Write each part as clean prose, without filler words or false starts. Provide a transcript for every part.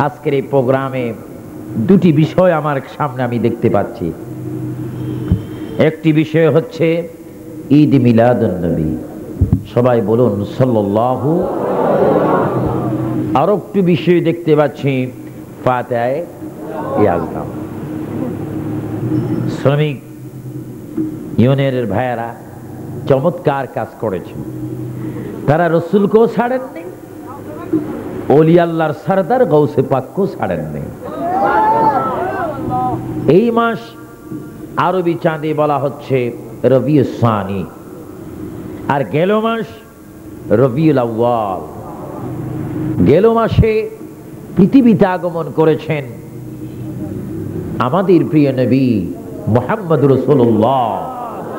আজকের এই প্রোগ্রামে দুটি বিষয় আমার সামনে আমি দেখতে পাচ্ছি। একটি বিষয় হচ্ছে ঈদ মিলাদুন নবী, সবাই বলুন সাল্লাল্লাহু। আর একটি বিষয় দেখতে পাচ্ছি ফাতিহায়ে আযম। শ্রমিক ইউনিয়নের ভাইয়েরা চমৎকার কাজ করেছেন। তারা রসুলকেও ছাড়েননি, ওলি আল্লাহর সরদার গৌসে পাককেও ছাড়েননি। এই মাস আরবি চাঁদে বলা হচ্ছে রবিউল সানি, আর গেল মাস রবিউল আউয়াল। গেল মাসে পৃথিবীতে আগমন করেছেন আমাদের প্রিয় নবী মুহাম্মদ রাসূলুল্লাহ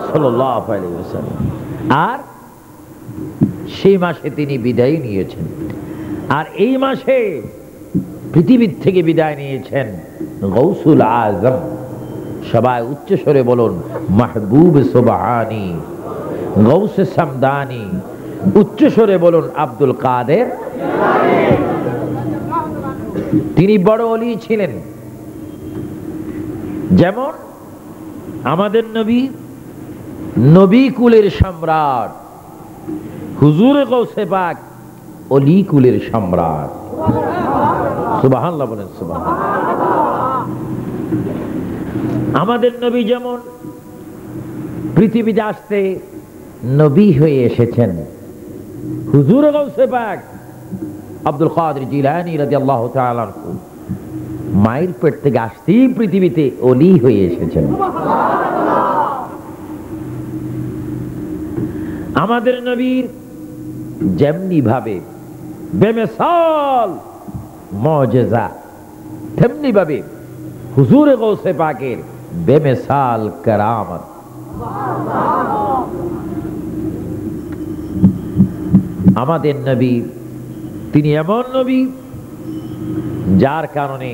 সাল্লাল্লাহু আলাইহি ওয়াসাল্লাম, আর সেই মাসে তিনি বিদায় নিয়েছেন। আর এই মাসে পৃথিবীর থেকে বিদায় নিয়েছেন গৌসুল আজম। সবাই উচ্চ স্বরে বলুন মাহবুব সুবহানি, গৌসে সামদানি। উচ্চ স্বরে বলুন আব্দুল কাদের। তিনি বড় ওলি ছিলেন। যেমন আমাদের নবী, নবী কুলের সম্রাট, হুজুর গৌসে পাক ওলি কুলের সম্রাট। সুবহানাল্লাহ বলেন সুবহানাল্লাহ। আমাদের নবী যেমন পৃথিবীতে আসতে নবী হয়ে এসেছেন, হুজুর গৌসে পাক আব্দুল কাদের জিলানী রাদিয়াল্লাহু তাআলা আনহু মায়ের পেট থেকে আসতেই পৃথিবীতে ওলি হয়ে এসেছেন। আমাদের নবীর যেমনি ভাবে বেমিসাল মুজিজা, তেমনি ভাবে হুজুর গৌসে পাকের বেমিসাল কারামত। আমাদের নবী তিনি এমন নবী যার কারণে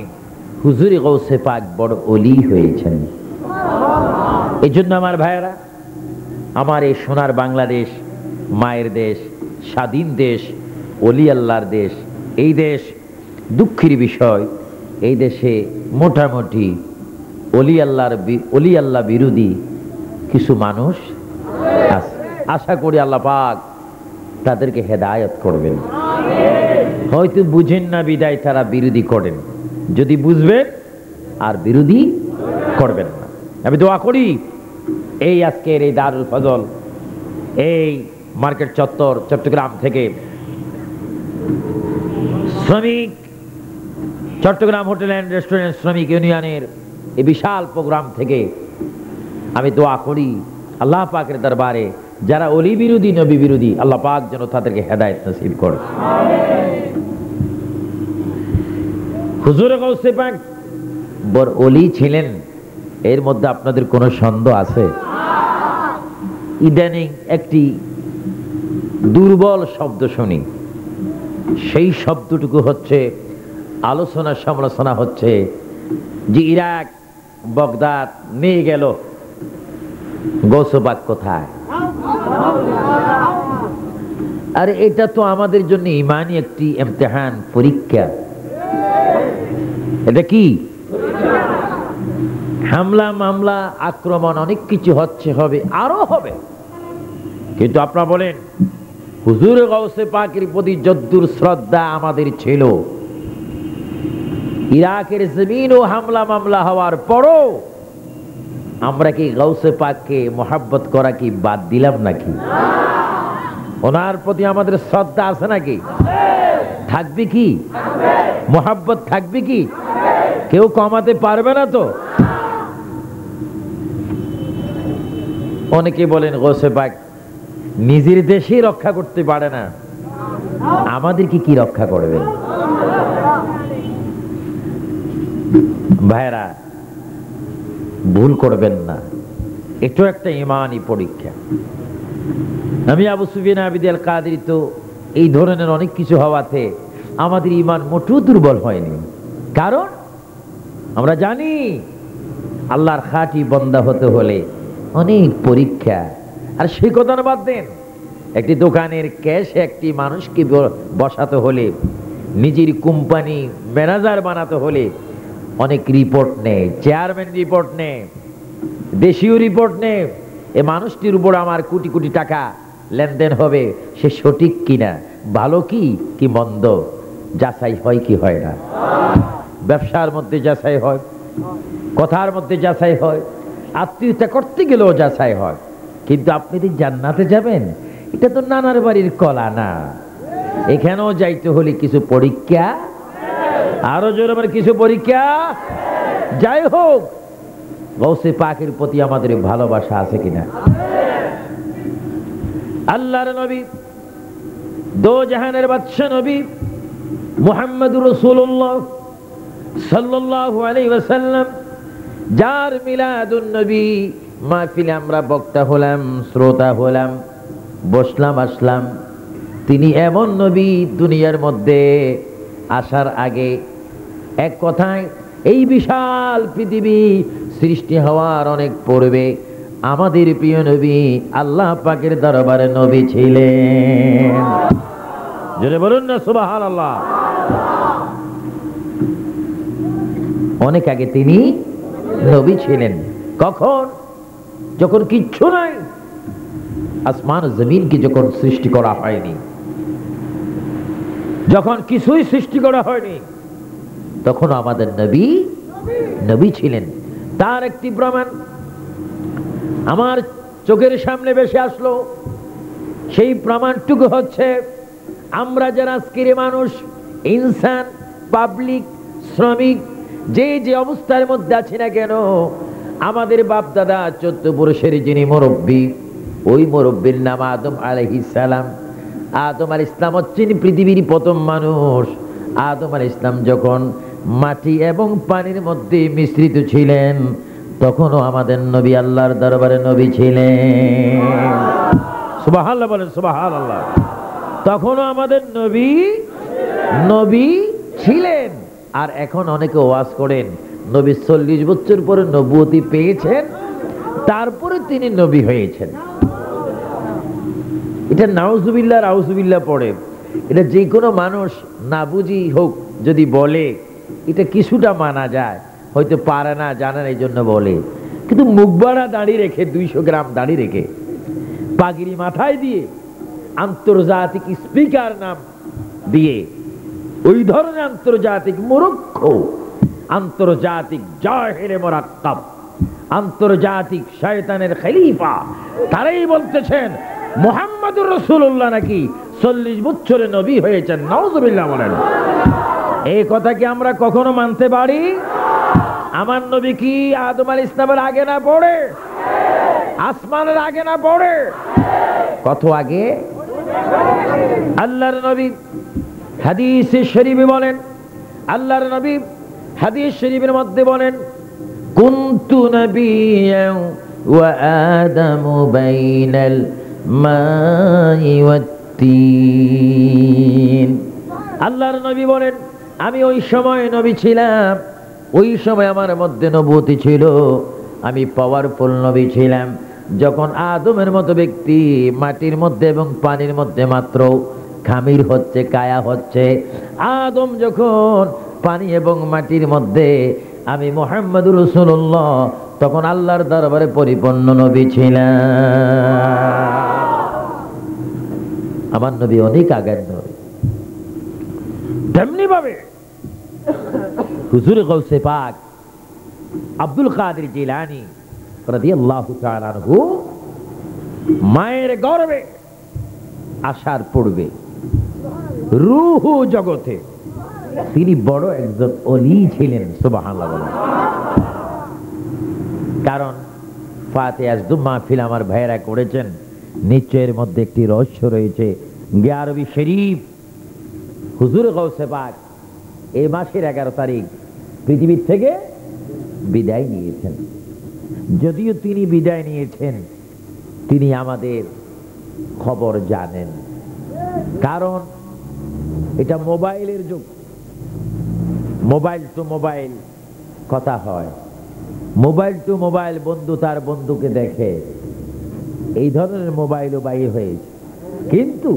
হুজুর গৌসে পাক বড় ওলি হয়েছেন। এই জন্য আমার ভাইয়েরা, আমার এই সোনার বাংলাদেশ, মায়ের দেশ, স্বাধীন দেশ, ওলি আল্লাহর দেশ, এই দেশ দুঃখের বিষয়, এই দেশে মোটামুটি ওলি আল্লাহ বিরোধী কিছু মানুষ আছে। আশা করি আল্লাহ পাক তাদেরকে হেদায়েত করবেন। হয়তো বুঝেন না বিদায় তারা বিরোধী করেন, যদি বুঝবেন আর বিরোধী করবেন না। আমি দোয়া করি এই আজকের এই দারুল ফজল, এই মার্কেট চত্বর চট্টগ্রাম থেকে শ্রমিক, চট্টগ্রাম হোটেল অ্যান্ড রেস্টুরেন্ট শ্রমিক ইউনিয়নের এই বিশাল প্রোগ্রাম থেকে আমি দোয়া করি আল্লাহ পাকের দরবারে যারা ওলি বিরোধী, নবী বিরোধী, আল্লাহ পাক যেন তাদেরকে হেদায়েত নসিব করে। হুজুর গৌসে পাক বড় ওলি ছিলেন, এর মধ্যে আপনাদের কোনো সন্দেহ আছে? ইদানিং একটি দুর্বল শব্দ শুনি, সেই শব্দটুকু হচ্ছে আলোচনা সমালোচনা হচ্ছে যে ইরাক বাগদাদ নিয়ে গেল, গৌসে পাক কোথায়? আরে এটা তো আমাদের জন্য ইমানি একটি ইমতিহান, পরীক্ষা। এটা কি হামলা মামলা আক্রমণ অনেক কিছু হচ্ছে, হবে, আরো হবে, কিন্তু আপনারা বলেন হুজুর গৌসে পাকের প্রতি যদ্দুর শ্রদ্ধা আমাদের ছিল, ইরাকের জমিন ও হামলা মামলা হওয়ার পরও আমরা কি গৌসে পাককে মোহাব্বত করা কি বাদ দিলাম নাকি? ওনার প্রতি আমাদের শ্রদ্ধা আছে নাকি? থাকবে কি? মোহাব্বত থাকবে কি? কেউ কমাতে পারবে না তো? অনেকে বলেন গৌসে পাক নিজের দেশে রক্ষা করতে পারে না, আমাদেরকে কি রক্ষা করবেন? ভাইরা ভুল করবেন না, এটা একটা ইমানি পরীক্ষা। আমি আবু সুফিয়ান আবিদ আল কাদরি তো এই ধরনের অনেক কিছু হওয়াতে আমাদের ইমান মোটেও দুর্বল হয়নি, কারণ আমরা জানি আল্লাহর খাঁটি বান্দা হতে হলে অনেক পরীক্ষা। আর সেই কথা বাদ দেন, একটি দোকানের ক্যাশে একটি মানুষকে বসাতে হলে নিজের কোম্পানি ম্যানেজার বানাতে হলে অনেক রিপোর্ট নেয়, চেয়ারম্যান রিপোর্ট নেয়, দেশীয় রিপোর্ট নেয়। এ মানুষটির উপর আমার কোটি কোটি টাকা লেনদেন হবে, সে সঠিক কিনা, ভালো কি মন্দ, যাচাই হয় কি হয় না? ব্যবসার মধ্যে যাচাই হয়, কথার মধ্যে যাচাই হয়, আত্মীয়তা করতে গেলেও যাচাই হয়। কিন্তু আপনি যদি জান্নাতে যাবেন, এটা তো নানার বাড়ির কলা না, এখানেও যাইতে হলে কিছু পরীক্ষা, আরো জোরে আমার কিছু পরীক্ষা। যাই হোক, গৌসে পাকের প্রতি আমাদের ভালোবাসা আছে কিনা? আল্লাহর নবী, দো জাহানের বাদশা নবী মুহাম্মদুর রাসূলুল্লাহ সাল্লাল্লাহু আলাইহি ওয়াসাল্লাম, যার মিলাদুন নবী মাহফিলে আমরা বক্তা হলাম, শ্রোতা হলাম, বসলাম, আসলাম। তিনি এমন নবী, দুনিয়ার মধ্যে আসার আগে এক কথায় এই বিশাল পৃথিবী সৃষ্টি হওয়ার অনেক পূর্বে আমাদের প্রিয় নবী আল্লাহ পাকের দরবারে নবী ছিলেন। জোরে বলুন না সুবহানাল্লাহ। অনেক আগে তিনি নবী ছিলেন। কখন? যখন কিচ্ছু নাই, আসমান জমিনকে যখন সৃষ্টি করা হয়নি, যখন কিছুই সৃষ্টি করা হয়নি, তখন আমাদের নবী নবী ছিলেন। তার একটি প্রমাণ আমার চোখের সামনে ভেসে আসলো। সেই প্রমাণটুকু হচ্ছে, আমরা যারা আজকের মানুষ, ইনসান, পাবলিক, শ্রমিক, যে যে অবস্থার মধ্যে আছি না কেন, আমাদের বাপ দাদা 14 পুরুষের যিনি মুরব্বী, ওই মুরব্বীর নাম আদম আলাইহিস সালাম। আদম আলাইহিস সালাম হচ্ছেন পৃথিবীর প্রথম মানুষ। আদম আলাইহিস সালাম যখন মাটি এবং পানির মধ্যে মিশ্রিত ছিলেন, তখনও আমাদের নবী আল্লাহর দরবারে নবী ছিলেন। সুবহানাল্লাহ বলেন, সুবহানাল্লাহ। তখনও আমাদের নবী নবী ছিলেন। আর এখন অনেকে ওয়াজ করেন নবী 40 বছর পরে নবুয়তি পেয়েছেন, তারপরে তিনি নবী হয়েছেন। এটা নাউজুবিল্লাহ রাউজুবিল্লাহ পড়ে। এটা যে কোনো মানুষ না বুঝি হোক যদি বলে, এটা কিছুটা মানা যায়, হয়তো পারে না, জানে না, এই জন্য বলে। কিন্তু মুখবাড়া দাড়ি রেখে, 200 গ্রাম দাড়ি রেখে, পাগড়ি মাথায় দিয়ে, আন্তর্জাতিক স্পিকার নাম দিয়ে, ওই ধরনের আন্তর্জাতিক মূর্খ, আন্তর্জাতিক জাহেরে মুরাক্কাব, আন্তর্জাতিক শয়তানের খলিফা, তারাই বলতেছেন মুহাম্মদুর রাসূলুল্লাহ নাকি 40 বছরে নবী হয়েছেন। নাউজুবিল্লাহ বলেন। এই কথা কি আমরা কখনো মানতে পারি? আমার নবী কি আদম আলাইহিস সালামের আগে না পড়ে? আসমানের আগে না পড়ে? কত আগে? আল্লাহর নবী হাদিসে শরীফে বলেন, আল্লাহর নবী হাদিস শরীফের মধ্যে বলেন, কুনতু নাবিয়্যান ওয়া আদামু বাইনাল মাই ওয়াত তিন। আল্লাহর নবী বলেন, আমি ওই সময় নবী ছিলাম, ওই সময় আমার মধ্যে নবুয়তি ছিল, আমি পাওয়ারফুল নবী ছিলাম। যখন আদমের মতো ব্যক্তি মাটির মধ্যে এবং পানির মধ্যে মাত্র খামির হচ্ছে, কায়া হচ্ছে, আদম যখন পানি এবং মাটির মধ্যে, আমি মুহাম্মদুর রাসূলুল্লাহ তখন আল্লাহর দরবারে পরিপূর্ণ নবী ছিলাম। আমার নবী অনেক আগের নবী। তেমনি ভাবে হুজুর গৌসে পাক আব্দুল কাদের জিলানী রাদিয়াল্লাহু তাআলা আনহু মায়ের গর্ভে আসার পূর্বে রূহ জগতে তিনি বড় একজন ওলি ছিলেন। সুবহানাল্লাহ বলেন। কারণ ফাতিহার মাহফিল আমার ভাইয়েরা করেছেন, নিশ্চয়ের মধ্যে একটি রহস্য রয়েছে। গিয়ারবি শরীফ হুজুর গৌসে পাক এই মাসের 11 তারিখ পৃথিবীর থেকে বিদায় নিয়েছেন। যদিও তিনি বিদায় নিয়েছেন, তিনি আমাদের খবর জানেন, কারণ এটা মোবাইলের যুগ। মোবাইল টু মোবাইল কথা হয়, মোবাইল টু মোবাইল, বন্ধু তার বন্ধুকে দেখে, এই ধরনের মোবাইলও বাইর হয়েছে। কিন্তু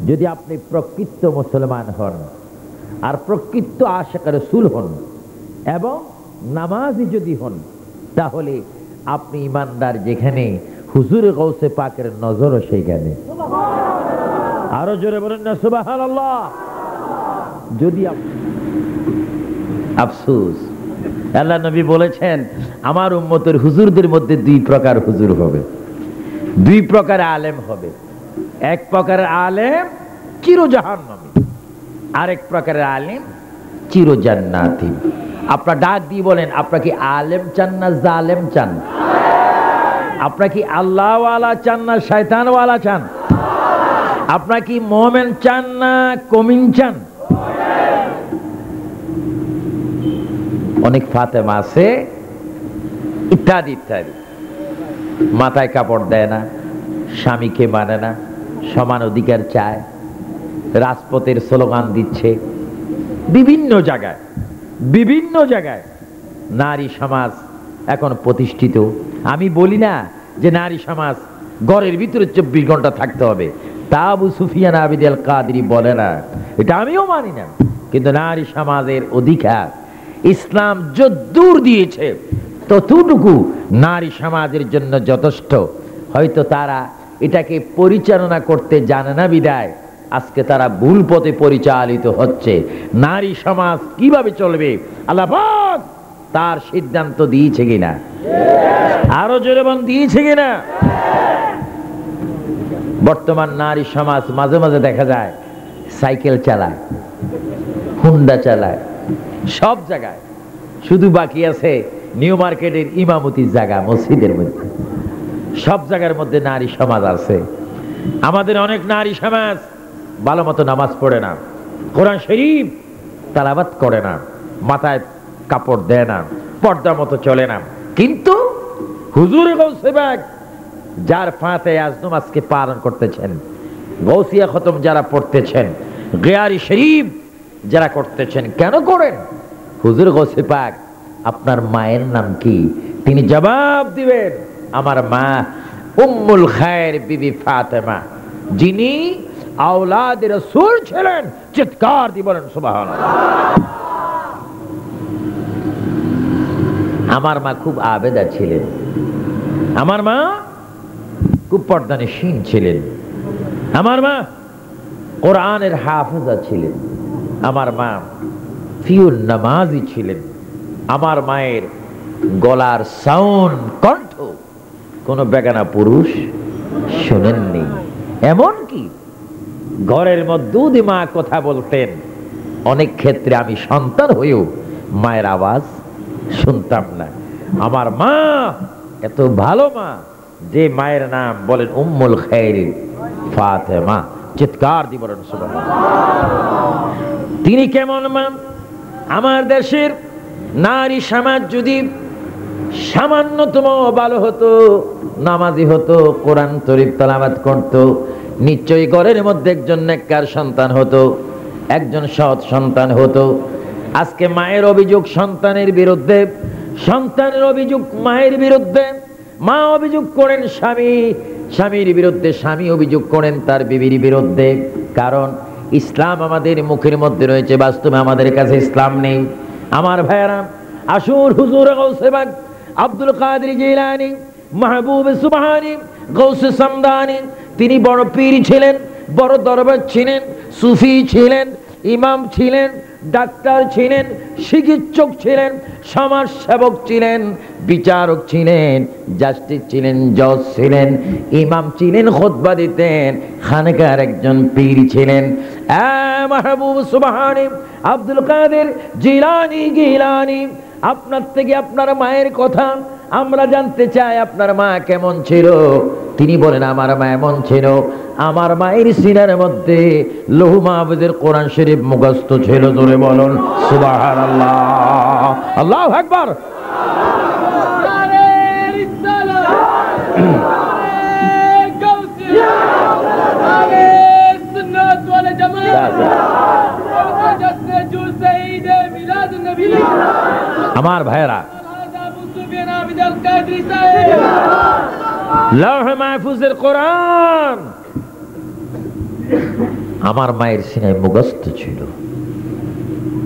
যদি আপনি প্রকৃত মুসলমান হন, আর প্রকৃত আশিক রাসূল হন এবং নামাজি যদি হন, তাহলে আপনি ইমানদার, যেখানে হুজুর গৌসে পাকের নজরও সেইখানে। আরো জোরে বলেন না সুবহানাল্লাহ। যদি আফসোস, আল্লাহ নবী বলেছেন আমার উম্মতের হুজুরদের মধ্যে দুই প্রকার হুজুর হবে, দুই প্রকার আলেম হবে। এক প্রকারের আলেম চির জাহান্নামী, আরেক প্রকারের আলেম চির জান্নাতি। আপনার ডাক দিয়ে বলেন, আপনারা কি আলেম চান না জালেম চান? আপনারা কি আল্লাহওয়ালা চান না শয়তানওয়ালা চান? আপনারা কি মুমিন চান না কমিন চান? অনেক ফাতেমা আছে, ইত্যাদি ইত্যাদি। মাথায় কাপড় দেয় না, স্বামীকে মানে না, সমান অধিকার চায়, রাজপথের স্লোগান দিচ্ছে বিভিন্ন জায়গায়, বিভিন্ন জায়গায়। নারী সমাজ এখন প্রতিষ্ঠিত। আমি বলি না যে নারী সমাজ ঘরের ভিতরে 24 ঘন্টা থাকতে হবে, তা আবু সুফিয়ান আবিদ আল কাদরি বলে না, এটা আমিও মানি না। কিন্তু নারী সমাজের অধিকার ইসলাম যদ্দূর দিয়েছে ততটুকু নারী সমাজের জন্য যথেষ্ট। হয়তো তারা এটাকে পরিচালনা করতে জানে না বিদায় আজকে তারা ভুল পথে পরিচালিত হচ্ছে। নারী সমাজ কিভাবে চলবে আল্লাহ পাক তার সিদ্ধান্ত দিয়েছে কিনা? আরো জোরে বল, দিয়েছে কিনা? বর্তমান নারী সমাজ মাঝে মাঝে দেখা যায় সাইকেল চালায়, হুন্ডা চালায়, সব জায়গায়। শুধু বাকি আছে নিউ মার্কেটের ইমামতির জায়গা, মসজিদের মধ্যে। সব জায়গার মধ্যে নারী সমাজ আছে। আমাদের অনেক নারী সমাজ ভালো মতো নামাজ পড়ে না, কোরআন শরীফ তেলাওয়াত করে না, মাথায় কাপড় দেয় না, পর্দা মতো চলে না। কিন্তু হুজুরে গৌসে পাক যার ফাতে আজম আজকে পালন করতেছেন, গৌসিয়া খতম যারা পড়তেছেন, গিয়ারি শরীফ যারা করতেছেন, কেন করেন? হুজুর গৌসে পাক আপনার মায়ের নাম কি? তিনি জবাব দিবেন আমার মা উম্মুল খায়ের বিবি ফাতেমা, যিনি আওলাদ রাসূল ছিলেন। চিৎকার দিয়ে বলেন সুবহানাল্লাহ। আমার মা খুব আবেদা ছিলেন, আমার মা খুব পর্দানিশীন ছিলেন, আমার মা কোরআনের হাফেজা ছিলেন, আমার মা ফিউর নামাজি ছিলেন। আমার মায়ের গলার সাউন্ড, কণ্ঠ কোনো বেগানা পুরুষ শোনেননি। এমনকি ঘরের মধ্যে দিয়ে মা কথা বলতেন, অনেক ক্ষেত্রে আমি সন্তান হয়েও মায়ের আওয়াজ শুনতাম না। আমার মা এত ভালো মা যে মায়ের নাম বলেন উম্মুল খায়ের ফাতেমা। চিৎকার দিয়ে বলেন সুবহানাল্লাহ। তিনি কেমন মা? আমার দেশের নারী সমাজ যদি সামান্যতম ভালো হতো, নামাজি হতো, কোরআন শরীফ তেলাওয়াত করত, নিশ্চয়ই ঘরের মধ্যে একজন নেককার সন্তান হতো, একজন সৎ সন্তান হতো। আজকে মায়ের অভিযোগ সন্তানের বিরুদ্ধে, সন্তানের অভিযোগ মায়ের বিরুদ্ধে, মা অভিযোগ করেন স্বামী, স্বামীর বিরুদ্ধে স্বামী অভিযোগ করেন তার বিবির বিরুদ্ধে। কারণ ইসলাম আমাদের মুখের মধ্যে রয়েছে, বাস্তবে আমাদের কাছে ইসলাম নেই। আমার ভাইয়েরা, আসুন হুজুর গৌসে পাক আব্দুল কাদের জিলানী মাহবুব সুবহানী গৌসে সামদানী, তিনি বড় পীর ছিলেন, বড় দরবার ছিলেন, সুফি ছিলেন, ইমাম ছিলেন, ডাক্তার ছিলেন, চিকিৎসক ছিলেন, সমাজ সেবক ছিলেন, বিচারক ছিলেন, জাস্টিস ছিলেন, জজ ছিলেন, ইমাম ছিলেন, খুতবা দিতেন, খানকার একজন পীর ছিলেন। মাহবুব সুবহানী আব্দুল কাদের জিলানী গিলানী, আপনার থেকে আপনার মায়ের কথা আমরা জানতে চাই, আপনার মা কেমন ছিল? তিনি বলেন আমার মা এমন ছিল, আমার মায়ের সিনার মধ্যে লৌহ মাহফুজের কোরআন শরীফ মুখস্থ ছিল। জোরে বলুন সুবহানাল্লাহ, আল্লাহু আকবার। আমার ভাইয়েরা, লৌহ মাহফুজের কোরআন আমার মায়ের সিনায় মুখস্থ ছিল।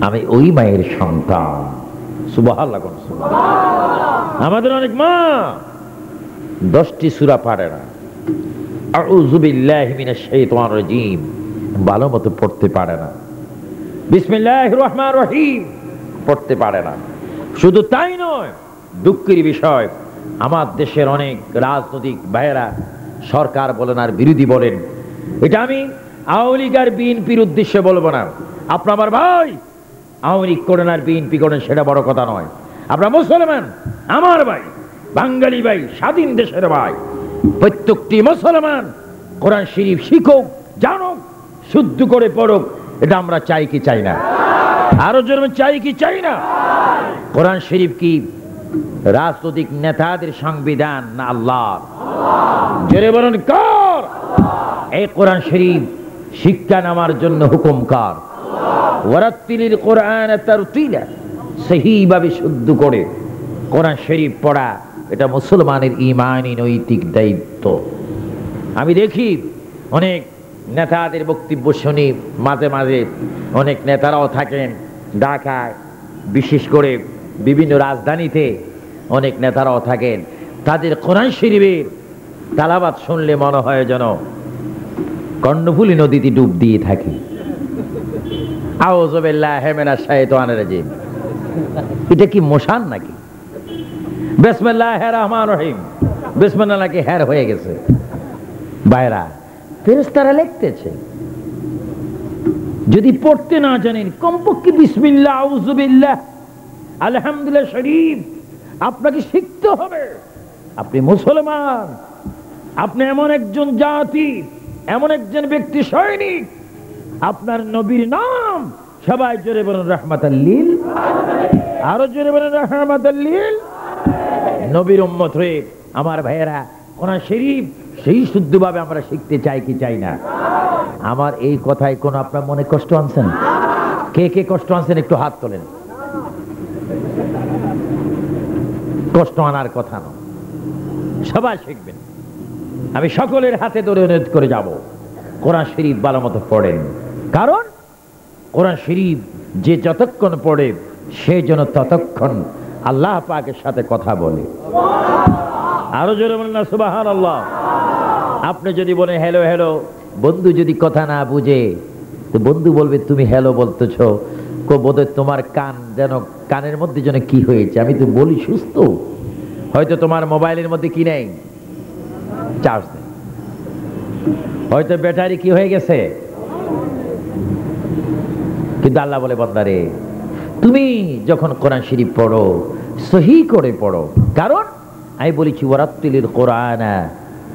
আমি ওই মায়ের সন্তান। সুবহানাল্লাহ। আমাদের অনেক মা 10টি সূরা পারে না, আউযু বিল্লাহি মিনাশ শাইতানির রাজীম ভালো মতো পড়তে পারে না, বিসমিল্লাহির রহমানির রহিম পড়তে পারে না। শুধু তাই নয়, দুঃখের বিষয় আমার দেশের অনেক রাজনৈতিক ভাইয়েরা, সরকার বলেন আর বিরোধী বলেন, এটা আমি আওয়ামী লীগ আর বিএনপির উদ্দেশ্যে বলবো না। আপনার আমার ভাই, আওয়ামী লীগ করেন আর বিএনপি করেন সেটা বড় কথা নয়। আপনারা মুসলমান, আমার ভাই, বাঙালি ভাই, স্বাধীন দেশের ভাই, প্রত্যেকটি মুসলমান কোরআন শরীফ শিখুক, জানুক, শুদ্ধ করে পড়ুক। এটা আমরা চাই কি চাই না? আরো জোরে চাই কি চাই না? কোরআন শরীফ কি রাজনৈতিক নেতাদের সংবিধান না আল্লাহ? জোরে বলুন কার? এই কোরআন শরীফ শিক্ষা নেওয়ার জন্য হুকুম কার? ওয়ারাত্তিলিল কোরআন তারতিলা, সহিভাবে শুদ্ধ করে কোরআন শরীফ পড়া এটা মুসলমানের ঈমানি নৈতিক দায়িত্ব। আমি দেখি অনেক নেতাদের বক্তব্য শুনি, মাঝে মাঝে অনেক নেতারাও থাকেন ঢাকায়, বিশেষ করে বিভিন্ন রাজধানীতে অনেক নেতারাও থাকেন। তাদের কোরআন শরীফের তালাবাত শুনলে মনে হয় যেন কর্ণফুলী নদীতে ডুব দিয়ে থাকি। আউযু বিল্লাহি মিনাশ শাইতানির রাজীম। এটা কি মশান নাকি? বিসমিল্লাহির রহমানির রহিম, বিসমিল্লাহ নাকি হের হয়ে গেছে? ভাইরা, ফেরেশতারা লিখতেছে, যদি পড়তে না জানেন কমপক্ষে বিসমিল্লাহ, আউযু বিল্লাহ, আলহামদুলিল্লাহ শরীফ আপনাকে শিখতে হবে। আপনি মুসলমান, আপনি এমন একজন জাতি, এমন একজন ব্যক্তি, সৈনিক, আপনার নবীর নাম সবাই জোরে বলেন রাহমাতাল লিল, আরো জোরে বলেন রাহমাতাল লিল। নবীর উম্মত হয়ে আমার ভাইয়েরা কোরআন শরীফ সেই শুদ্ধভাবে আমরা শিখতে চাই কি চাই না? আমার এই কথায় কোন আপনার মনে কষ্ট আনছেন? কে কে কষ্ট আনছেন একটু হাত তোলেন। কষ্ট আনার কথা নয়, সবাই শিখবেন। আমি সকলের হাতে ধরে অনুরোধ করে যাব, কোরআন শরীফ ভালো মতো পড়েন। কারণ কোরআন শরীফ যে যতক্ষণ পড়ে সে যেন ততক্ষণ আল্লাহ পাকের সাথে কথা বলে। আরো জোরে বলেন না সুবহানাল্লাহ। আপনি যদি বলেন হ্যালো হ্যালো, বন্ধু যদি কথা না বুঝে তো বন্ধু বলবে তুমি হ্যালো বলতেছ, বোধহয় তোমার কান যেন, কানের মধ্যে যেন কি হয়েছে। আমি তো বলি সুস্থ, হয়তো তোমার মোবাইলের মধ্যে কি নেই, চার্জ নেই, হয়তো ব্যাটারি কি হয়ে গেছে। কিন্তু আল্লাহ বলে বান্দারে, তুমি যখন কোরআন শরীফ পড়ো সহি করে পড়ো। কারণ আমি বলেছি ওয়ারাত্তিলিল কোরআনা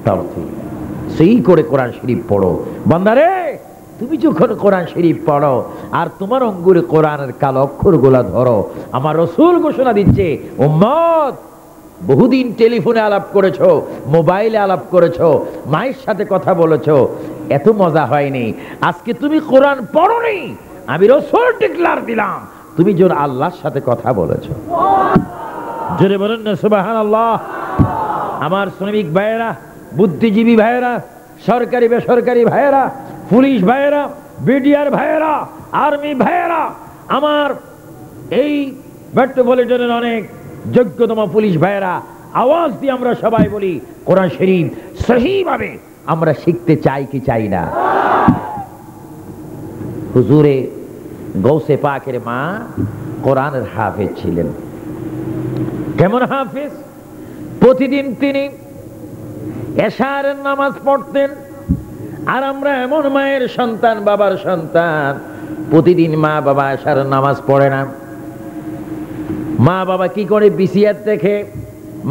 তারতিলা, সহি করে কোরআন শরীফ পড়ো। বান্দারে, তুমি যখন কোরআন শরীফ পড়ো আর তোমার অঙ্গুরে কোরআনের কালো অক্ষরগুলা ধরো, আমার রাসূল ঘোষণা দিচ্ছে, উম্মত বহুদিন টেলিফোনে আলাপ করেছো, মোবাইলে আলাপ করেছো, মায়ের সাথে কথা বলেছো, এত মজা হয়নি। আজকে তুমি কোরআন পড়োনি, আমি রাসূল ডিক্লার দিলাম তুমি যেন আল্লাহর সাথে কথা বলেছো। জোরে বলেন না সুবহানাল্লাহ। আমার শ্রমিক ভাইয়েরা, বুদ্ধিজীবী ভাইয়েরা, সরকারি বেসরকারি ভাইয়েরা, পুলিশ ভাইয়েরা, বিডিআর ভাইয়েরা, আর্মি ভাইয়েরা, আমার এই মেট্রোপলিটনের অনেক যোগ্যতম পুলিশ ভাইয়েরা, আওয়াজ দিয়ে আমরা সবাই বলি, কোরআন শরীফ সহিভাবে আমরা শিখতে চাই কি চাই না? হুজুরে গৌসে পাকের মা কোরআনের হাফেজ ছিলেন। কেমন হাফেজ? প্রতিদিন তিনি এশারের নামাজ পড়তেন। আর আমরা এমন মায়ের সন্তান, বাবার সন্তান, প্রতিদিন মা বাবা এশারের নামাজ পড়ে না। মা বাবা কি করে? বিসিআর দেখে।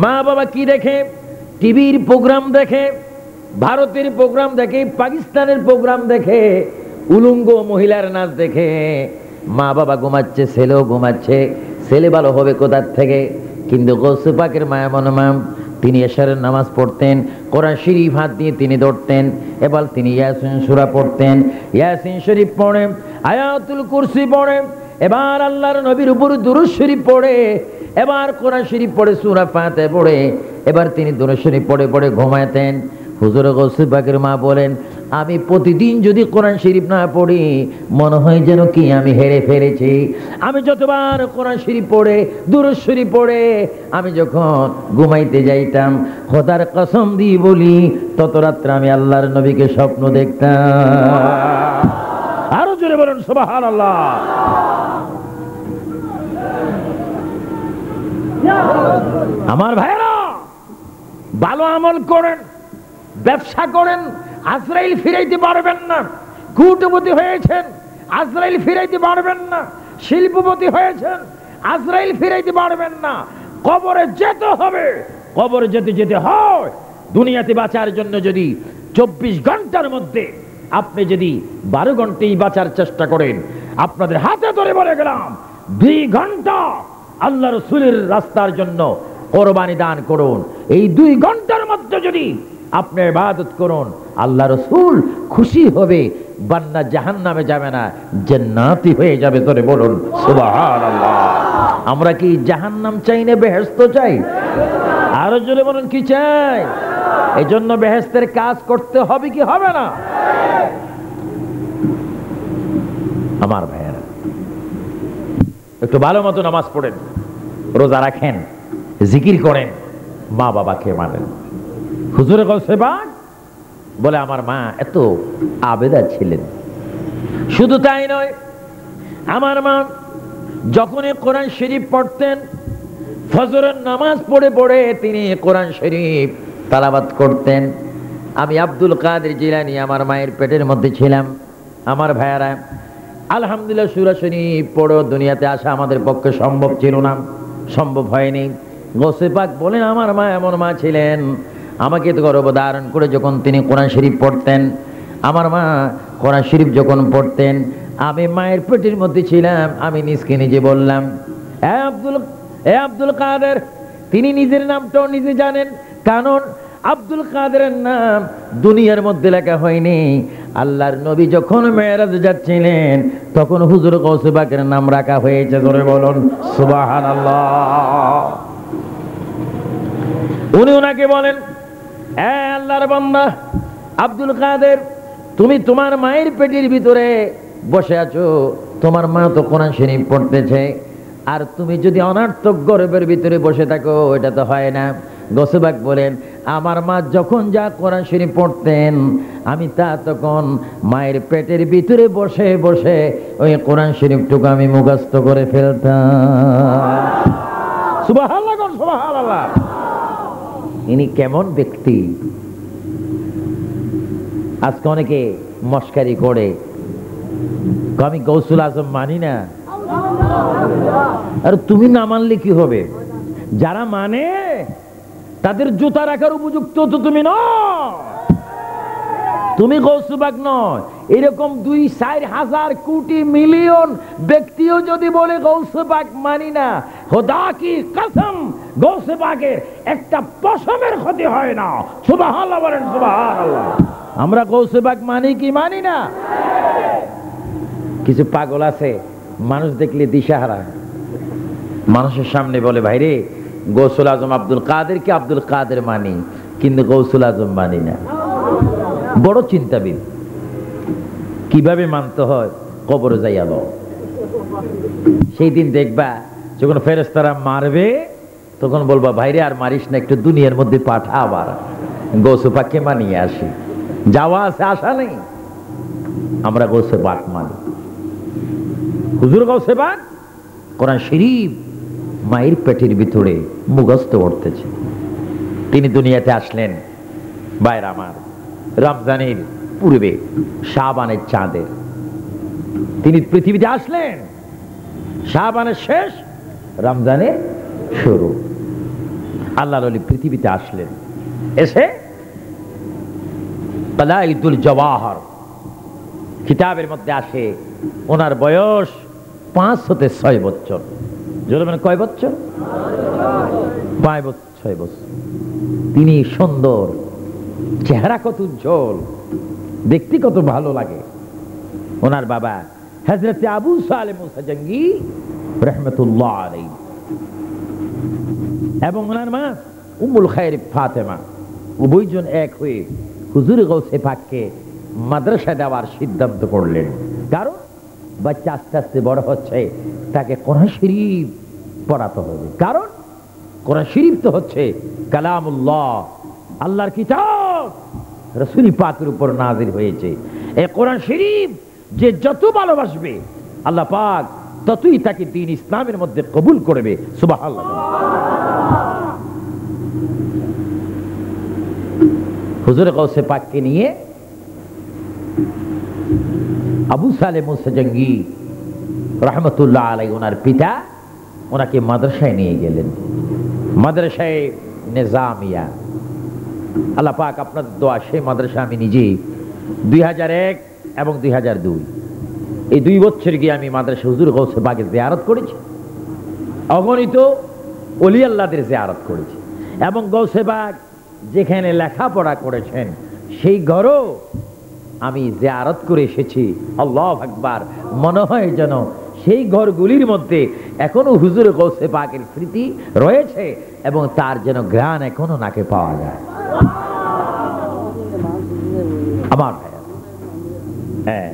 মা বাবা কি দেখে? টিভির প্রোগ্রাম দেখে, ভারতের প্রোগ্রাম দেখে, পাকিস্তানের প্রোগ্রাম দেখে, উলঙ্গ মহিলার নাচ দেখে। মা বাবা ঘুমাচ্ছে, ছেলেও ঘুমাচ্ছে। ছেলে ভালো হবে কোথার থেকে? কিন্তু গৌসে পাকের মায়া মনমাম, তিনি এশারের নামাজ পড়তেন, কোরআন শরীফ হাত দিয়ে তিনি ধরতেন। এবার তিনি ইয়াসিন সূরা পড়তেন, ইয়াসিন শরীফ পড়ে, আয়াতুল কুরসি পড়ে, এবার আল্লাহর নবীর উপর দুরূদ শরীফ পড়ে, এবার কোরআন শরীফ পড়ে, সূরা ফাতিহা পড়ে, এবার তিনি দুরূদ শরীফ পড়ে পড়ে ঘুমাতেন। হুজুর গৌসে পাকের মা বলেন, আমি প্রতিদিন যদি কোরআন শরীফ না পড়ি মনে হয় যেন কি আমি হেরে ফেলেছি। আমি যতবার কোরআন শরীফ পড়ে দুরূদ শরীফ পড়ে আমি যখন ঘুমাইতে যাইতাম, খোদার কসম দিয়ে বলি তত রাত্রে আমি আল্লাহর নবীকে স্বপ্ন দেখতাম। আরো জোরে বলুন সুবহানাল্লাহ। আমার ভাইরা, ভালো আমল করেন, ব্যবসা করেন, আজরাইল ফিরাইতে পারবেন না। কোটিপতি হয়েছেন, আজরাইল ফিরাইতে পারবেন না। শিল্পপতি হয়েছেন, আজরাইল ফিরাইতে পারবেন না। কবরে যেতে হবে, কবরে যেতে যেতে হয়। দুনিয়াতে বাঁচার জন্য যদি 24 ঘন্টার মধ্যে আপনি যদি 12 ঘন্টাই বাঁচার চেষ্টা করেন, আপনাদের হাতে ধরে বলে গেলাম 2 ঘন্টা আল্লাহ রাসূলের রাস্তার জন্য কোরবানি দান করুন। এই 2 ঘন্টার মধ্যে যদি আপনি ইবাদত করুন, আল্লাহ রাসূল খুশি হবে, বান্দা জাহান্নামে যাবে না, জান্নাতি হয়ে যাবে। তোরে বলুন সুবহানাল্লাহ। আমরা কি জাহান্নাম চাই না বেহেশত চাই? আরো জোরে বলুন কি চাই? এই জন্য বেহেশতের কাজ করতে হবে কি হবে না? আমার ভাইয়েরা, একটু ভালো মতো নামাজ পড়েন, রোজা রাখেন, জিকির করেন, মা বাবাকে মানেন। হুজুরে গৌসে পাক বলে আমার মা এত আবেদা ছিলেন। শুধু তাই নয়, আমার মা যখনই কোরআন শরীফ পড়তেন, ফজরের নামাজ পড়ে পড়ে তিনি কোরআন শরীফ তেলাওয়াত করতেন। আমি আব্দুল কাদের জিলানী আমার মায়ের পেটের মধ্যে ছিলাম। আমার ভাইয়ারা, আলহামদুলিল্লাহ সূরা শরীফ পড়ো দুনিয়াতে আসা আমাদের পক্ষে সম্ভব ছিল না, সম্ভব হয়নি। গৌসে পাক বলেন আমার মা এমন মা ছিলেন, আমাকে তো গর্ব ধারণ করে যখন তিনি কোরআন শরীফ পড়তেন, আমার মা কোরআন শরীফ যখন পড়তেন, আমি মায়ের পেটের মধ্যে ছিলাম। আমি নিজকে নিজে বললাম, এ আব্দুল কাদের। তিনি নিজের নামটাও নিজে জানেন, কারণ আব্দুল কাদেরের নাম দুনিয়ার মধ্যে লেখা হয়নি। আল্লাহর নবী যখন মেরাজে যাচ্ছিলেন তখন হুজুর গৌসে পাকের নাম রাখা হয়েছে। ধরে বলুন সুবহানাল্লাহ। উনি ওনাকে বলেন, এ আল্লাহর বান্দা আব্দুল কাদের, তুমি তোমার মায়ের পেটের ভিতরে বসে আছো, তোমার মা তো কোরআন শরীফ পড়তেছে, আর তুমি যদি অনার্থক গর্ভের ভিতরে বসে থাকো এটা তো হয় না। গৌসে পাক বলেন আমার মা যখন যা কোরআন শরীফ পড়তেন, আমি তা তখন মায়ের পেটের ভিতরে বসে বসে ওই কোরআন শরীফটুকু আমি মুখস্থ করে ফেলতাম। সুবহানাল্লাহ, সুবহানাল্লাহ। ইনি কেমন ব্যক্তি! আজকে অনেকে মস্কারি করে, আমি গৌসুল আজম মানি না। আর তুমি না মানলে কি হবে? যারা মানে তাদের জুতা রাখার উপযুক্ত তো তুমি নও। তুমি গৌসে পাক নয়। এরকম 2-4 হাজার কোটি মিলিয়ন ব্যক্তিও যদি বলে গৌসে পাক মানি না, খোদা কি কসম গৌসে পাকের একটা পশমের ক্ষতি হয় না। সুবহানাল্লাহ বলেন সুবহানাল্লাহ। আমরা গৌসে পাক মানি কি মানি না? কিছু পাগল আছে, মানুষ দেখলে দিশাহারা, মানুষের সামনে বলে ভাইরে গৌসুল আজম আব্দুল কাদের কে আব্দুল কাদের মানি, কিন্তু গৌসুল আজম মানি না। বড় চিন্তাবিদ। কিভাবে মানতে হয় কবরে যাইয়া দাও। সেই দিন দেখবা যখন ফেরেশতারা মারবে তখন বলবা ভাইরে আর মারিস না, একটু দুনিয়ার মধ্যে পাঠা, আবার গৌসে পাককে মানিয়ে আসি। যাওয়া আছে, আসা নেই। আমরা গৌসে পাক মানি। হুজুর গৌসে পাক কোরআন শরীফ মায়ের পেটের ভিতরে মুখস্থ করতেছে। তিনি দুনিয়াতে আসলেন ভাইরা আমার রমজানের পূর্বে, শাবানের চাঁদে তিনি পৃথিবীতে আসলেন। শাবানের শেষ, রমজানের শুরু। আল্লাহর ওলি পৃথিবীতে আসলেন। এসে তালাইদুল জওয়াহর কিতাবের মধ্যে আসে ওনার বয়স 5 হতে 6 বছর। মানে কয় বছর? 5-6 বছর। তিনি সুন্দর, চেহারা কত উজ্জ্বল, দেখতে কত ভালো লাগে। ওনার বাবা হযরত আবু সালেহ মুসা জঙ্গি রাহমাতুল্লাহ আলাইহি এবং ওনার মা উম্মুল খায়র ফাতেমা, উভয়জন এক হয়ে হুজুর গৌসে পাককে মাদ্রাসা দেওয়ার সিদ্ধান্ত করলেন। কারণ বাচ্চা আস্তে আস্তে বড় হচ্ছে, তাকে কোরআন শরীফ পড়াতে হবে। কারণ কোরআন শরীফ তো হচ্ছে কালামুল্লাহ, আল্লাহর কিতাব, রাসূল পাকের উপর নাযিল হয়েছে। এই কোরআন শরীফ যে যত ভালোবাসবে আল্লাহ পাক ততই তাকে দ্বীন ইসলামের মধ্যে কবুল করবে। সুবহানাল্লাহ। হুজুর গাউসে পাককে নিয়ে আবু সালেহ মুসা জঙ্গি রহমতুল্লাহ আলাইহি ওনার পিতা ওনাকে মাদ্রাসায় নিয়ে গেলেন, মাদ্রাসায় নিজামিয়া। আল্লাহ পাক আপনাদের দোয়া সেই মাদ্রাসা আমি নিজে 2001 এবং 2002 এই 2 বছর গিয়ে আমি মাদ্রাসা হুজুর গাউসে পাকের জিয়ারত করেছি, অগণিত ওলি আল্লাহদের জিয়ারত করেছি, এবং গাউসে পাক যেখানে লেখাপড়া করেছেন সেই ঘরও আমি জিয়ারত করে এসেছি। আল্লাহু আকবার। মনে হয় যেন সেই ঘরগুলির মধ্যে এখনো হুজুর গাউসে পাকের স্মৃতি রয়েছে এবং তার যেন ঘ্রাণ এখনো নাকে পাওয়া যায়। আমার ভাইয়া, হ্যাঁ,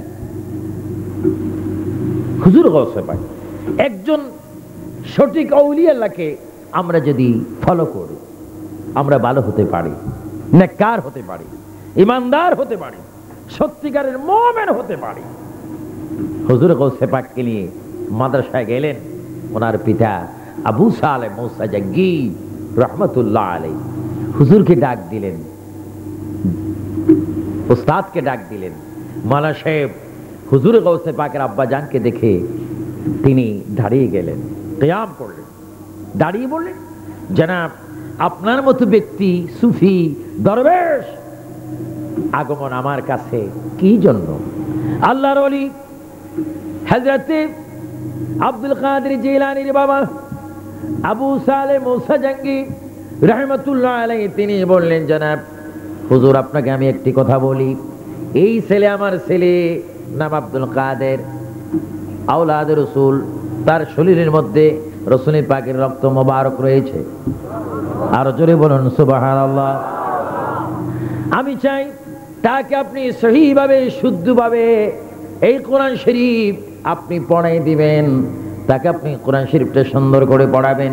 হুজুর গাউসে পাক একজন সঠিক আউলিয়া আল্লাহকে আমরা যদি ফলো করি আমরা ভালো হতে পারি, নেককার হতে পারি, ইমানদার হতে পারি, সত্যিকারের মুমিন হতে পারি। হুজুর গাউসে পাককে নিয়ে মাদ্রাসায় গেলেন ওনার পিতা আবু সালেহ মুসা জঙ্গি রহমতুল্লাহ আলাইহি। হুজুরকে ডাক দিলেন, উস্তাদকে ডাক দিলেন। মাওলানা সাহেব হুজুর গাউসে পাকের আব্বা জানকে দেখে তিনি দাঁড়িয়ে গেলেন, কিয়াম করলেন, দাঁড়িয়ে বললেন, জনাব আপনার মতো ব্যক্তি সুফি দরবেশ আগমন আমার কাছে কি জন্য? আল্লাহর ওলি হযরতে আব্দুল কাদের জিলানীর বাবা আবু সালেহ মুসা জঙ্গি রাহমাতুল্লাহ আলাইহি তিনি বললেন, জনাব হুজুর আপনাকে আমি একটি কথা বলি, এই ছেলে আমার ছেলে, নাম আব্দুল কাদের, আওলাদ রাসূল, তার শরীরের মধ্যে রাসূল পাকের রক্ত মোবারক রয়েছে। আর জোরে বলুন সুবহানাল্লাহ। আমি চাই তাকে আপনি সহিভাবে শুদ্ধভাবে এই কোরআন শরীফ আপনি পড়াই দিবেন, তাকে আপনি কোরআন শরীফটা সুন্দর করে পড়াবেন।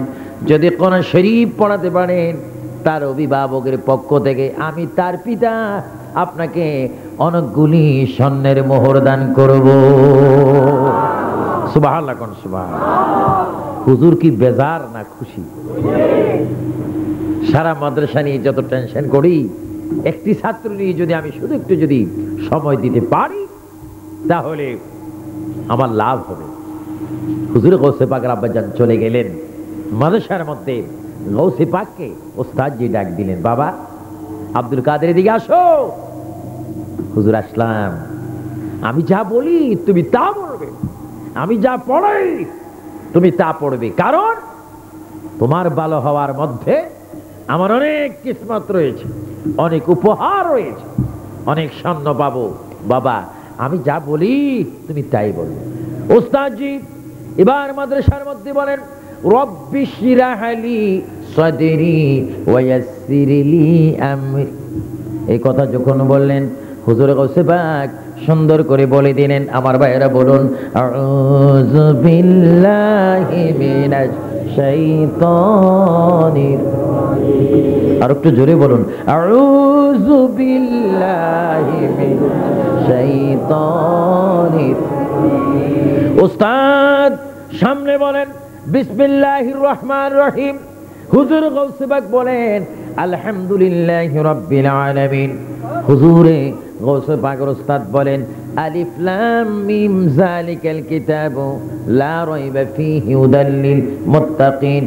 যদি কোরআন শরীফ পড়াতে পারেন তার অভিভাবকের পক্ষ থেকে আমি তার পিতা আপনাকে অনেকগুলি স্বর্ণের মোহর দান করব। সুবহানাল্লাহ কোন সুবহানাল্লাহ। হুজুর কি বেজার না খুশি? সারা মাদ্রাসা নিয়ে যত টেনশন করি, একটি ছাত্র নিয়ে যদি আমি শুধু একটু যদি সময় দিতে পারি তাহলে আমার লাভ হবে। হুজুর গাউসে পাকের আব্বাজান চলে গেলেন মাদ্রাসার মধ্যে। গাউসে পাককে ওস্তাদজি ডাক দিলেন, বাবা আব্দুল কাদের দিকে আসো। হুজুর আসলাম। আমি যা বলি তুমি তা বলবে, আমি যা পড়াই তুমি তা পড়বে, কারণ তোমার ভালো হওয়ার মধ্যে আমার অনেক কিসমত রয়েছে, অনেক উপহার রয়েছে, অনেক স্বর্ণ পাবো। বাবা আমি যা বলি তুমি তাই বলবে। ওস্তাদজি এবার মাদ্রাসার মধ্যে বলেন, রব্বি শিরাহ লি সাদরি ওয়া ইয়াসসির লি আমরি। এই কথা যখন বললেন হুজুর গাউসে পাক সুন্দর করে বলে দিলেন, আমার ভাইয়েরা বলুন, আউযু বিল্লাহি মিনাশ শাইতানির রাজিম। আর একটু জোরে বলুন, আউযু বিল্লাহি মিনাশ শাইতানির রাজিম। উস্তাদ সামনে বলেন বিসমিল্লাহির রহমানির রহিম। হুজুর গাউসে পাক বলেন আলহামদুলিল্লাহি রাব্বিল আলামিন। হুজুরে গাউসে পাকের উস্তাদ বলেন আলিফ লাম মিম যালিকাল কিতাবু লা রাইবা ফীহি হুদাল লিল মুত্তাকিন।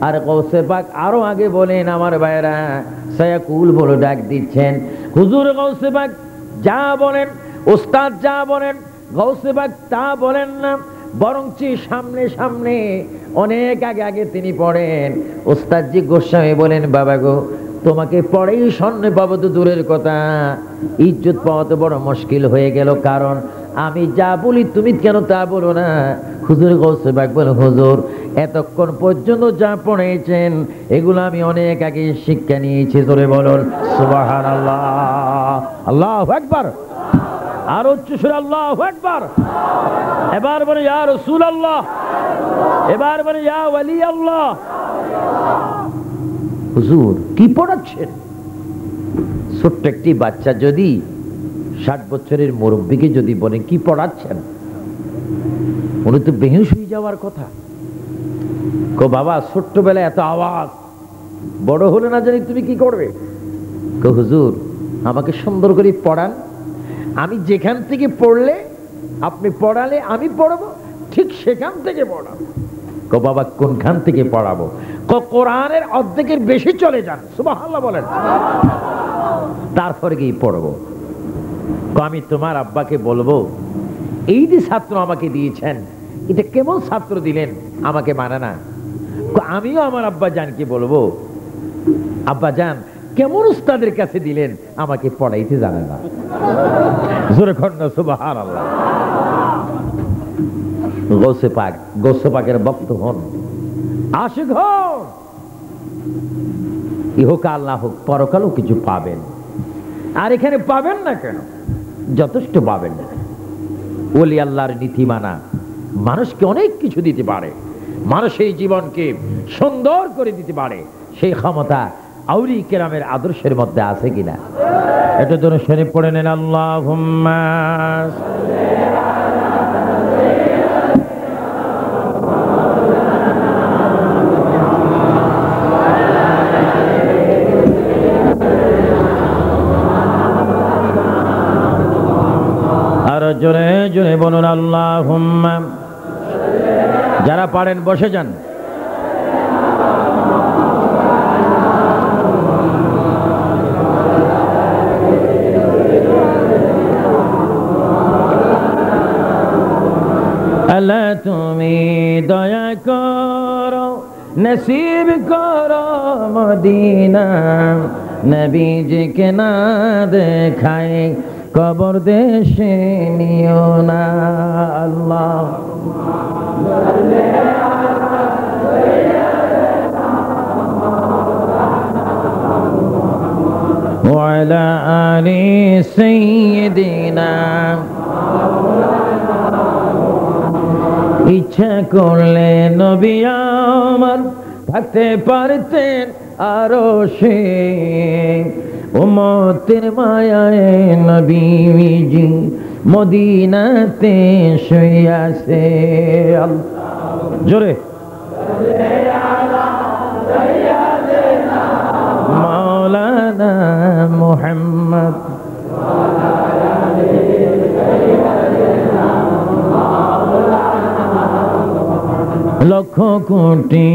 আর গাউসে পাক আরো আগে বলেন, আমার ভাইরা সায়াকুল বলে ডাক দিচ্ছেন। হুজুর গাউসে পাক যা বলেন, উস্তাদ যা বলেন, গাউসে পাক তা বলেন না, বরঞ্চ সামনে সামনে অনেক আগে আগে তিনি পড়েন। উস্তাদজি গোসা হয়ে বলেন, বাবা গো তোমাকে পড়েই স্বর্ণে পাবো তো দূরের কথা, ইজ্জত পাওয়া তো বড় মুশকিল হয়ে গেল, কারণ আমি যা বলি তুমি কেন তা বলো না। হুজুর গাউসে পাক বলেন, হুজুর এতক্ষণ পর্যন্ত যা পড়েছেন এগুলো আমি অনেক আগে শিক্ষা নিয়েছি। জোরে বলুন সুবহানাল্লাহ, আল্লাহু আকবার। আর উচ্চ সুরে আল্লাহু আকবার। এবার বলে ইয়া রাসূলুল্লাহ, এবার বলে ইয়া ওয়ালি আল্লাহ। হুজুর কি পড়াচ্ছেন? ছোট্ট একটি বাচ্চা যদি 60 বছরের মুরব্বীকে যদি বলেন কি পড়াচ্ছেন, উনি তো বেহুশ হয়ে যাওয়ার কথা। কো বাবা ছোট্টবেলায় এত আওয়াজ, বড় হলে না জানি তুমি কি করবে। কো হুজুর আমাকে সুন্দর করে পড়ান, আমি যেখান থেকে পড়লে আপনি পড়ালে আমি পড়বো, ঠিক সেখান থেকে পড়াবো। কো বাবা কোনখান থেকে পড়াবো? কো কোরআনের অর্ধেকের বেশি চলে যান, সুবহানাল্লাহ বলেন, তারপরে গিয়ে পড়বো। কো আমি তোমার আব্বাকে বলবো এই যে ছাত্র আমাকে দিয়েছেন এটা কেমন ছাত্র দিলেন, আমাকে মানে না। আমিও আমার আব্বা জানকে বলবো আব্বা জান কেমন উস্তাদের কাছে দিলেন, আমাকে পড়াইতে জানে না। জোরে কন্যা সুবহানাল্লাহ। গৌসে পাক, গৌসে পাকের ভক্ত হন, আশিক হন, ইহকাল না হোক পরকালও কিছু পাবেন। আর এখানে পাবেন না কেন? যথেষ্ট পাবেন না। ওলি আল্লাহর নীতি মানা মানুষকে অনেক কিছু দিতে পারে, মানুষের জীবনকে সুন্দর করে দিতে পারে। সেই ক্ষমতা আউলিয়া কেরামের আদর্শের মধ্যে আছে কিনা? এটা জন্য শরীফ পড়ে নেন আল্লাহুম্মা আর জোরে জোরে বলুন আল্লাহুম্মা। যারা পারেন বসে যান। আল্লাহ তুমি দয়া করো, নসিব করো মদিনা, নবীজিকে না দেখায় কবর দেশে নিও না। আল্লাহ ওয়ালা আলি সাইয়্যিদিনা। ইচ্ছা করলে নবী আমার থাকতে পারতেন আরশে, উম্মতের মায়ায় নবীজি মদিনাতে শুয়ে আছে। জোরে মাওলানা মুহাম্মদ। লক্ষ কোটি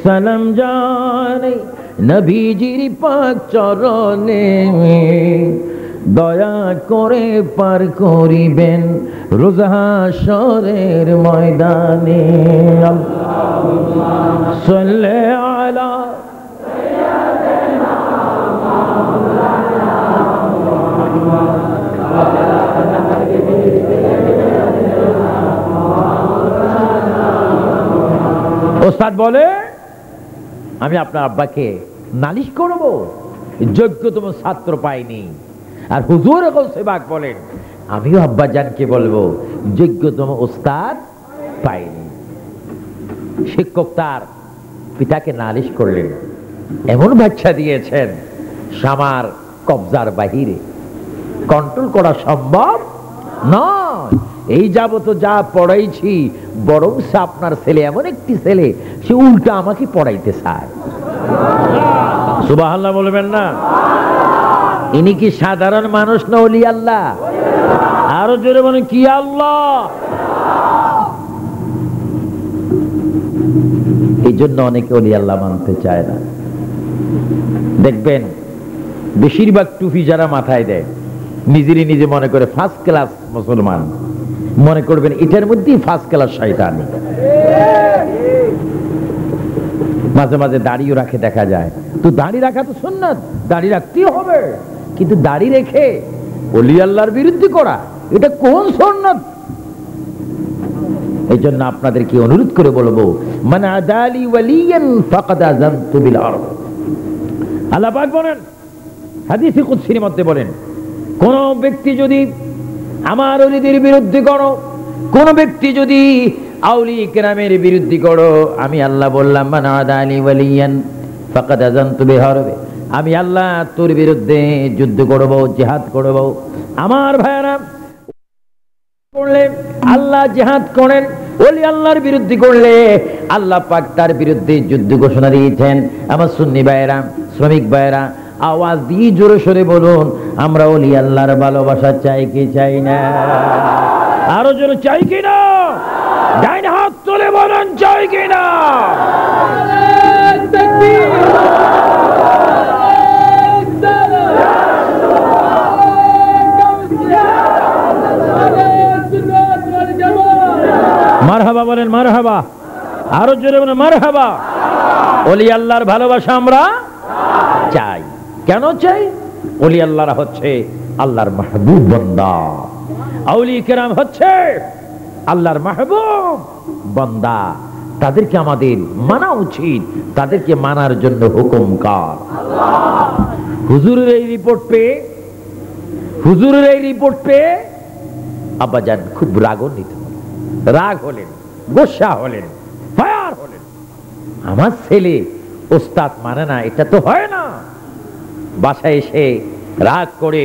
সালাম জানাই নবীজির পাক চরণে, দয়া করে পার করিবেন রোজ হাশরের ময়দানে। সাল্লি আলা ওস্তাদ বলে আমি আপনার আব্বাকে নালিশ করব, যোগ্যতম ছাত্র পাইনি। আর হুজুর গৌসে পাক বলেন আমিও আব্বা জানকে বলবো যোগ্যতম ওস্তাদ পাইনি। শিক্ষক তার পিতাকে নালিশ করলেন, এমন বাচ্চা দিয়েছেন সামার কবজার বাহিরে, কন্ট্রোল করা সম্ভব নয়। এই যাবত যা পড়াইছি বরং আপনার ছেলে এমন একটি ছেলে, সে উল্টা আমাকে পড়াইতে চায়। সুবহানাল্লাহ বলবেন না? ইনি কি সাধারণ মানুষ না ওলি আল্লাহ? আরো জোরে বলেন কি আল্লাহ। এই জন্য অনেকে ওলি আল্লাহ মানতে চায় না। দেখবেন বেশিরভাগ টুপি যারা মাথায় দেয় নিজেরই নিজে মনে করে ফার্স্ট ক্লাস মুসলমান, মনে করবেন এটার মধ্যেই ফার্স্ট ক্লাস শয়তানি। মাঝে মাঝে দাড়িও রাখে দেখা যায়, তো দাড়ি রাখা তো সুন্নাত, দাড়ি রাখতেই হবে, কিন্তু দাড়ি রেখে ওলি আল্লাহর বিরুদ্ধে করা এটা কোন সুন্নাত? এই জন্য আপনাদেরকে অনুরোধ করে বলবো মান আদালি ওয়ালিয়ান ফাকাদ আযানতু বিল হারব। আল্লাহ পাক বলেন হাদিসে কুদসির মধ্যে বলেন, কোন ব্যক্তি যদি আমার ওলিদের বিরুদ্ধে করো। কোন ব্যক্তি যদি আউলিয়া কেরামের বিরুদ্ধে করো, আমি আল্লাহ বললাম মান আদা লি ওয়ালিয়ান ফাকাদ আযানতু বিহারবে, আমি আল্লাহ তোর বিরুদ্ধে যুদ্ধ করব, জিহাদ করব। আমার ভাইরা, করলে আল্লাহ জিহাদ করেন, ওলি আল্লাহর বিরুদ্ধে করলে আল্লাহ পাক তার বিরুদ্ধে যুদ্ধ ঘোষণা দিয়েছেন। আমার সুন্নি ভাইরা, শ্রমিক ভাইরা, আওয়াজ দিয়ে জোরে সোরে বলুন, আমরা ওলি আল্লাহর ভালোবাসা চাই কি চাই না? আরো জোরে চাই কি না? ডাইন হাত তুলে বলুন, চাই কি না? মারহাবা বলেন, মারহাবা। আরো জোরে বলেন মারহাবা। ওলি আল্লাহর ভালোবাসা আমরা চাই। কেন চাই? ওলি আল্লাহরা হচ্ছে আল্লাহর মাহবুব বান্দা, আউলিয়া কেরাম হচ্ছে আল্লাহর মাহবুব বান্দা। তাদেরকে আমাদের মানা উচিত, তাদেরকে মানার জন্য হুকুম কার? হুজুরের এই রিপোর্ট পেয়ে আব্বাজান খুব রাগান্বিত, রাগ হলেন, গোসা হলেন, ফায়ার হলেন। আমার ছেলে ওস্তাদ মানে না, এটা তো হয় না। বাসায় এসে রাগ করে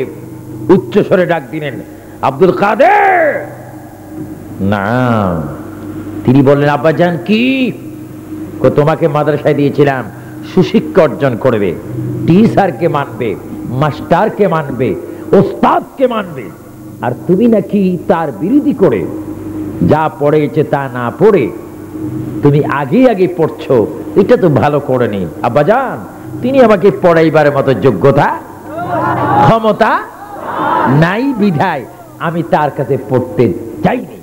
উচ্চ স্বরে ডাক দিলেন, আব্দুল কাদের। না, তিনি বললেন, আব্বাজান কি? তোমাকে মাদ্রাসায় দিয়েছিলাম সুশিক্ষা অর্জন করবে, টিচারকে মানবে, মাস্টারকে মানবে, ওস্তাদকে মানবে, আর তুমি নাকি তার বিরোধী করে যা পড়েছে তা না পড়ে তুমি আগে আগে পড়ছো, এটা তো ভালো করেনি। আব্বাজান, তিনি আমাকে পড়াইবার মতো যোগ্যতা ক্ষমতা নাই বিধায় আমি তার কাছে পড়তে চাইনি।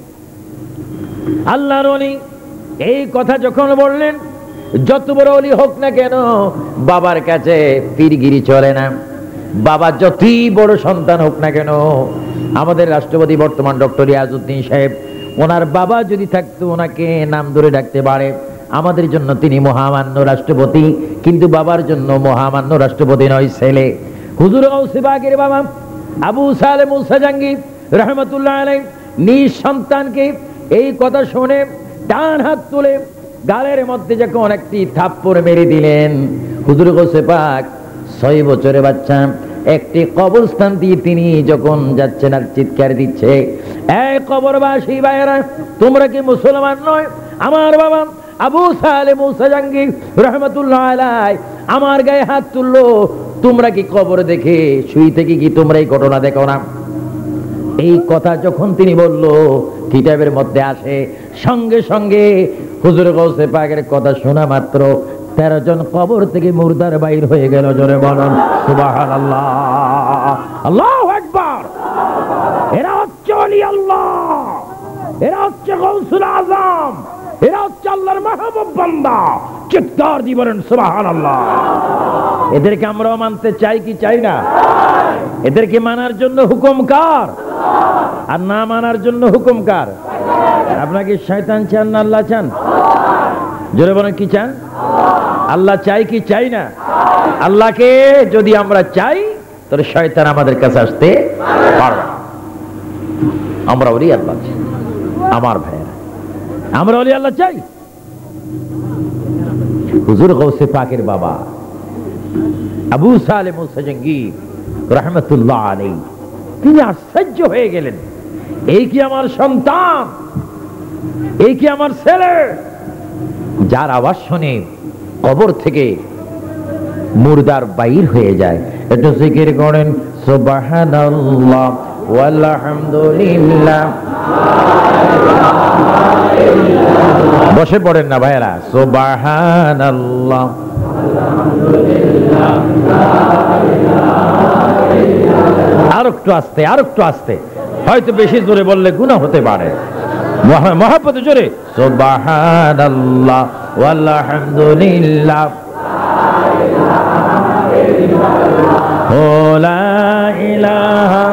আল্লাহর ওলি এই কথা যখন বললেন, যত বড় ওলি হোক না কেন বাবার কাছে পীরগিরি চলে না। বাবা যতই বড় সন্তান হোক না কেন, আমাদের রাষ্ট্রপতি বর্তমান ডক্টর রিয়াজউদ্দিন সাহেব, ওনার বাবা যদি থাকতো ওনাকে নাম ধরে ডাকতে পারে। আমাদের জন্য তিনি মহামান্য রাষ্ট্রপতি, কিন্তু বাবার জন্য মহামান্য রাষ্ট্রপতি নয়, ছেলে। হুজুর গাউসে পাকের বাবা আবু সালেহ মুসা জাহাঙ্গীর রহমতুল্লাহ আলাইহি নিজ সন্তানকে এই কথা শুনে ডান হাত তুলে গালের মধ্যে যখন একটি থাপ্পড় মেরে দিলেন, হুজুর গাউসে পাক 6 বছরের বাচ্চা একটি কবরস্থান দিয়ে তিনি যখন যাচ্ছেন আর চিৎকার দিচ্ছে, এই কবরবাসী ভাইয়েরা, তোমরা কি মুসলমান নয়? আমার বাবা আবু সালেহ মুসা জাহাঙ্গীর রহমতুল্লাহ আলাইহি আমার গায়ে হাত তুললো, তোমরা কি কবর দেখে শুই থেকে কি তোমরা এই ঘটনা দেখো না? এই কথা যখন তিনি বলল, কিতাবের মধ্যে আসে সঙ্গে সঙ্গে হুজুর গাউসে পাকের কথা শোনা মাত্র 13 জন কবর থেকে মুর্দার বাইর হয়ে গেল। জোরে বলুন সুবহানাল্লাহ, আল্লাহু আকবার। এরা হচ্ছে ওলি আল্লাহ, এরা হচ্ছে গাউসুল আজম, এরা হচ্ছে আল্লাহর মাহবুব বান্দা। চিৎকার দিয়ে বলেন সুবহানাল্লাহ। এদেরকে আমরাও মানতে চাই কি চাই না? এদেরকে মানার জন্য হুকুম কার? আর না মানার জন্য হুকুম কার? আপনাকে শয়তান চান না আল্লাহ চান? জোরে বলেন কি চান? আল্লাহ চাই কি চাই না? আল্লাহকে যদি আমরা চাই তাহলে শয়তান আমাদের কাছে আসতে পারবে না। আমরা ওলি আল্লাহ চাই, আমার ভাইয়েরা, আমরা ওলি আল্লাহ চাই। হুজুর গাউসে পাকের বাবা আবু সালেহ মুসা জাহাঙ্গীর রহমতুল্লাহ আলাইহি তিনি আশ্চর্য হয়ে গেলেন, এই কি আমার সন্তান, এই কি আমার ছেলে, যার আওয়াজ শুনে কবর থেকে মুর্দার বাইর হয়ে যায়। একটু জিকির করেন সুবহানাল্লাহ ওয়ালহামদুলিল্লাহ। বসে পড়েন না ভাইয়েরা, সুবহানাল্লাহ। আর একটু আস্তে, আর একটু আস্তে, হয়তো বেশি জোরে বললে গুনাহ হতে পারে। মহাব্বতে জোরে সুবহানাল্লাহ ওয়ালহামদুলিল্লাহ লা ইলাহা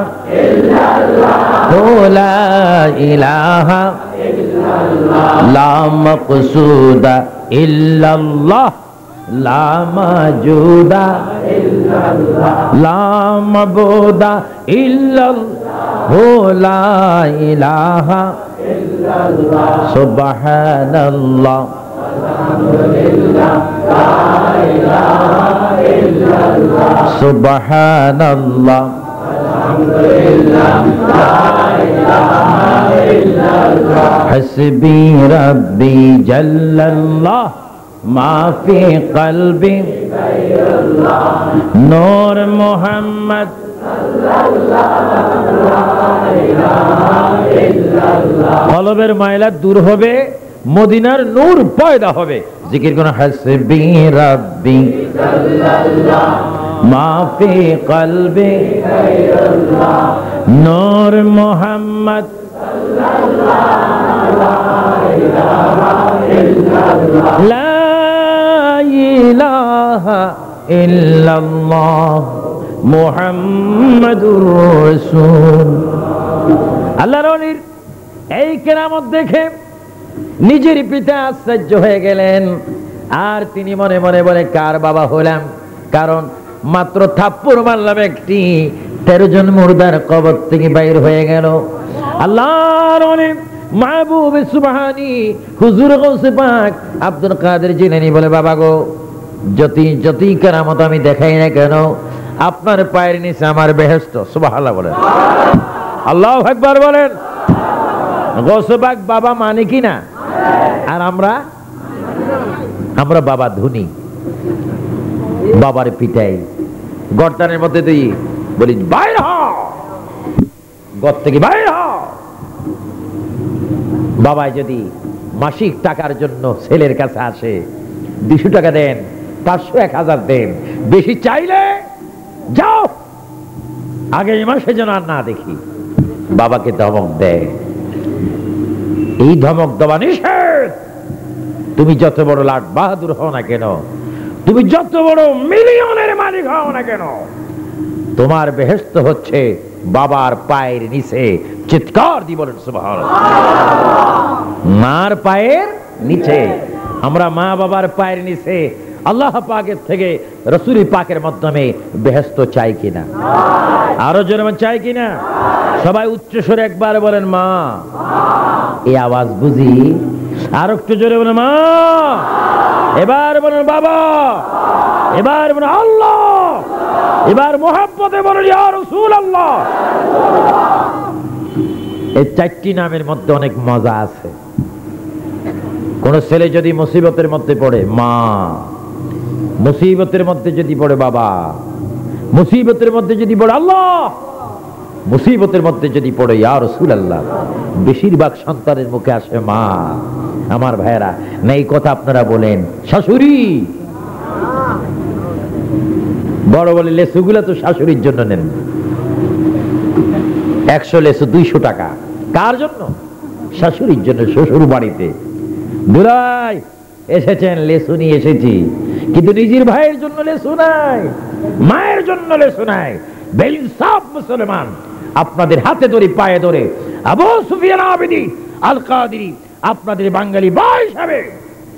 ইল্লাল্লাহ লা ইলাহা ইল্লাল্লাহ লা মাকসুদা ইল্লাল্লাহ লা মাজুদা ইল্লাল্লাহ লা মাবুদা ইল্লাল্লাহ হো লা ইলাহা ইল্লাল্লাহ সুবহানাল্লাহ আলহামদুলিল্লাহ লা ইলাহা ইল্লাল্লাহ সুবহানাল্লাহ আলহামদুলিল্লাহ লা ইলাহা ইল্লাল্লাহ হাসবি রাব্বি জাল্লাল্লাহ মা ফি কলবি গায়রুল্লাহ নূর মুহাম্মদ কলবের ময়লা দূর হবে, মদিনার নূর পয়দা হবে। জিকির কোন হাসবি রাব্বি মা ফি কলবি নূর মুহাম্মদ লা ইলাহা ইল্লাল্লাহ মুহাম্মাদুর রাসূল। আল্লাহর ওলির এই কেরামত দেখে নিজের পিতা আশ্চর্য হয়ে গেলেন। আর তিনি মনে মনে বলে, কার বাবা হলাম? কারণ মাত্র থাপ্পড় মারলাম একটি, 13 জন মুর্দার কবর থেকে বাইর হয়ে গেল। আল্লাহর ওলি মাহবুব সুবহানী হুজুর গৌসে পাক আব্দুল কাদের জিলানী বলে, বাবা গো, যতই কেরামত আমি দেখাই না কেন, আপনার পায়ের নিচে আমার বেহেশত। সুবহানাল্লাহ বলেন, আল্লাহু আকবার বলেন। গৌসে পাক বাবা মানে কি না? আর আমরা বাবা ধুনি, বাবার পিটাই, গর্দানের মধ্যে দিই, বলি বাইর হ, ঘর থেকে বাইর হ। বাবা যদি মাসিক টাকার জন্য ছেলের কাছে আসে, 200 টাকা দেন, 500, 1000 দেন, বেশি চাইলে যাও, আগে এই মাসে যেন আর না দেখি। বাবাকে ধমক দেয়। এই ধমক দেওয়া নিষেধ। তুমি যত বড় লাট বাহাদুর হও না কেন, তুমি যত বড় মিলিয়নের মালিক হও না কেন, তোমার বেহেশত হচ্ছে বাবার পায়ের নিচে। চিৎকার দিয়ে বলেন সুবহানাল্লাহ। মার পায়ের নিচে। আমরা মা বাবার পায়ের নিচে আল্লাহ পাকের থেকে রাসূল পাকের মাধ্যমে বেহেশত চাই কিনা? আরো জোরে চাই কিনা? সবাই উচ্চ স্বরে একবার বলেন মা। এই আওয়াজ বুঝি? আর একটু জোরে বলেন মা। এবার বলেন বাবা। এবার বলেন আল্লাহ। এবার মুহাব্বতে বলেন ইয়া রাসূলুল্লাহ। এই 4টি নামের মধ্যে অনেক মজা আছে। কোন ছেলে যদি মুসিবতের মধ্যে পড়ে, মা। মুসিবতের মধ্যে যদি পড়ে, বাবা। মুসিবতের মধ্যে যদি পড়ে, আল্লাহ। মুসিবতের মধ্যে যদি পড়ে ইয়া রাসূলুল্লাহ। বেশিরভাগ সন্তানের মুখে আসে মা। আমার ভাইরা, না এই কথা আপনারা বলেন শাশুড়ি। বড় বলে লেসুগুলা তো শাশুড়ির জন্য নেন। 100 লেসু 200 টাকা। কার জন্য? শাশুড়ির জন্য, শ্বশুর বাড়িতে। দুলাই এসেছেন, লেসু নিয়ে এসেছি, কিন্তু নিজের ভাইয়ের জন্য লেসু নাই, মায়ের জন্য লেসু নাই। বেইনসাফ মুসলমান। আপনাদের হাতে ধরে পায়ে ধরে আবু সুফিয়ান আবিদি আল কাদেরী, আপনাদের বাঙালি ভাই হিসাবে,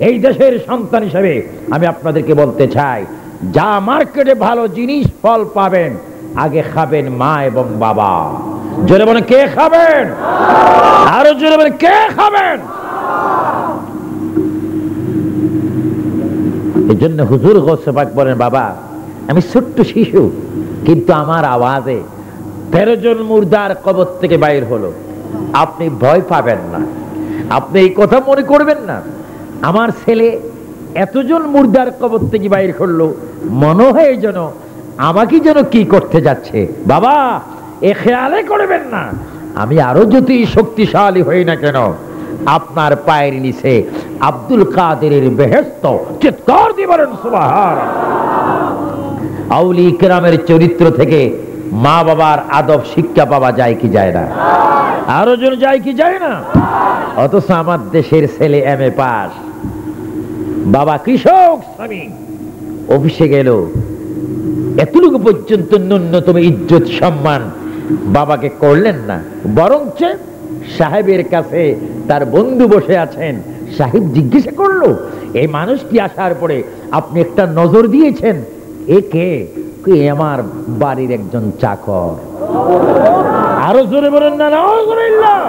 এই দেশের সন্তান হিসাবে আমি আপনাদেরকে বলতে চাই, যা মার্কেটে ভালো জিনিস ফল পাবেন, আগে খাবেন মা এবং বাবা। জোরে বলেন কে খাবেন? আরো জোরে বলেন কে খাবেন? এই জন্য হুজুর গৌসে পাক বলেন, বাবা আমি ছোট্ট শিশু, কিন্তু আমার আওয়াজে 13 জন মুর্দার কবর থেকে বাইর হলো। আপনি ভয় পাবেন না, আপনি এই কথা মনে করবেন না আমার ছেলে এতজন মুর্দার কবর থেকে বাইর করলো, মনে হয় যেন আমাকে যেন কি করতে যাচ্ছে। বাবা এ খেয়ালে করবেন না, আমি আরো যতই শক্তিশালী হই না কেন, আপনার পায়ের নিচে আব্দুল কাদেরের বেহেশত। চিৎকার দিয়ে বলেন সুবহানাল্লাহ। আউলি কেরামের চরিত্র থেকে মা বাবার আদব শিক্ষা পাওয়া যায় কি যায় না? আরো জন যায় কি যায় না? অথচ আমার দেশের ছেলে MA পাস, বাবা কৃষক শ্রমিক, অফিসে গেল, এতটুকু পর্যন্ত ন্যূনতম ইজ্জত সম্মান বাবাকে করলেন না। বরঞ্চ সাহেবের কাছে তার বন্ধু বসে আছেন, সাহেব জিজ্ঞাসা করলো, এই মানুষটি আসার পরে আপনি একটা নজর দিয়েছেন, এ কে? আমার বাড়ির একজন চাকর। আরো জোরে বলেন না নাউজুবিল্লাহ।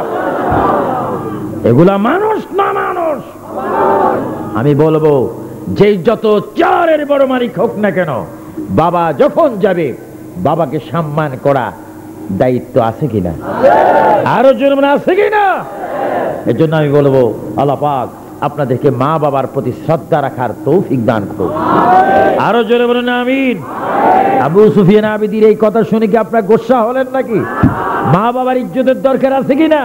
এগুলা মানুষ না মানুষ? আমি বলবো যে যত চারের বড় মালিক হোক না কেন, বাবা যখন যাবে বাবাকে সম্মান করা দায়িত্ব আছে কিনা? আরো জোরে বলেন আছে কিনা? এর জন্য আমি বলবো আল্লাহ পাক আপনাদেরকে মা বাবার প্রতি শ্রদ্ধা রাখার তৌফিক দান করুন। আরো জোরে বলেন আমিন। আবু সুফিয়ান আবিদির এই কথা শুনে কি আপনারা গোসা হলেন নাকি? মা বাবার ইজ্জতের দরকার আছে কিনা?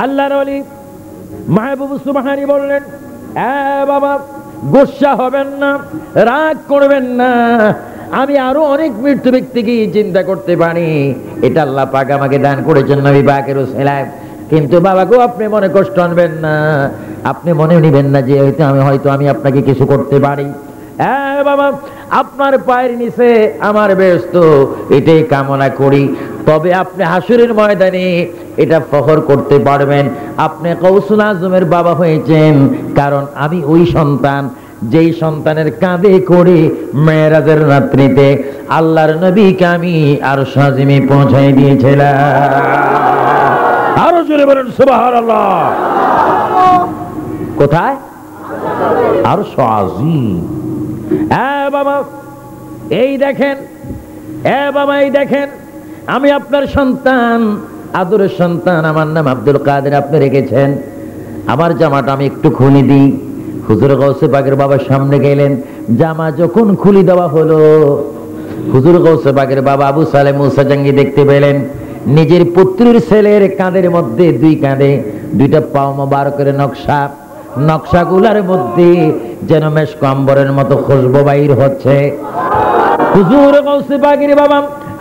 আল্লাহর ওলি মাহবুব সুবহানী বললেন, বাবা গোসা হবেন না, রাগ করবেন না, আমি আরো অনেক মৃত্যু ব্যক্তিকে চিন্তা করতে পারি, এটা আল্লাহ পাক আমাকে দান করেছেন নবী পাকের ওসিলায়। কিন্তু বাবা গো, আপনি মনে কষ্ট আনবেন না, আপনি মনে নিবেন না যে হয়তো আমি আপনাকে কিছু করতে পারি। বাবা আপনার পায়ের নিচে আমার বেহেশত, এটাই কামনা করি। তবে আপনি হাসরের ময়দানে এটা ফখর করতে পারবেন, আপনি কৌসুল আজমের বাবা হয়েছেন, কারণ আমি ওই সন্তান যেই সন্তানের কাঁধে করে মেরাজের রাত্রিতে আল্লাহর নবীকে আমি আরশ আজিমে পৌঁছাই দিয়েছিলাম। আরো জোরে বলেন সুবহানাল্লাহ। কোথায়? আরশ আজিম। বাবা এই দেখেন, বাবা এই দেখেন, আমি আপনার সন্তান, আদরের সন্তান, আমার নাম আব্দুল কাদের, আপনি রেখেছেন। আমার জামাটা আমি একটু খুলে দিই। হুজুর গৌসে পাকের বাবার সামনে গেলেন, জামা যখন খুলে দেওয়া হলো, হুজুর গৌসে পাকের বাবা আবু সালেহ মুসা জাঙ্গি দেখতে পেলেন নিজের পুত্রের ছেলের কাঁধের মধ্যে, দুই কাঁধে দুইটা পাও মোবারকের নকশা, নকশাগুলার মধ্যে যেন মেশক আম্বরের মতো খুশবু বাইর হচ্ছে। হুজুর গৌসে পাকের বাবা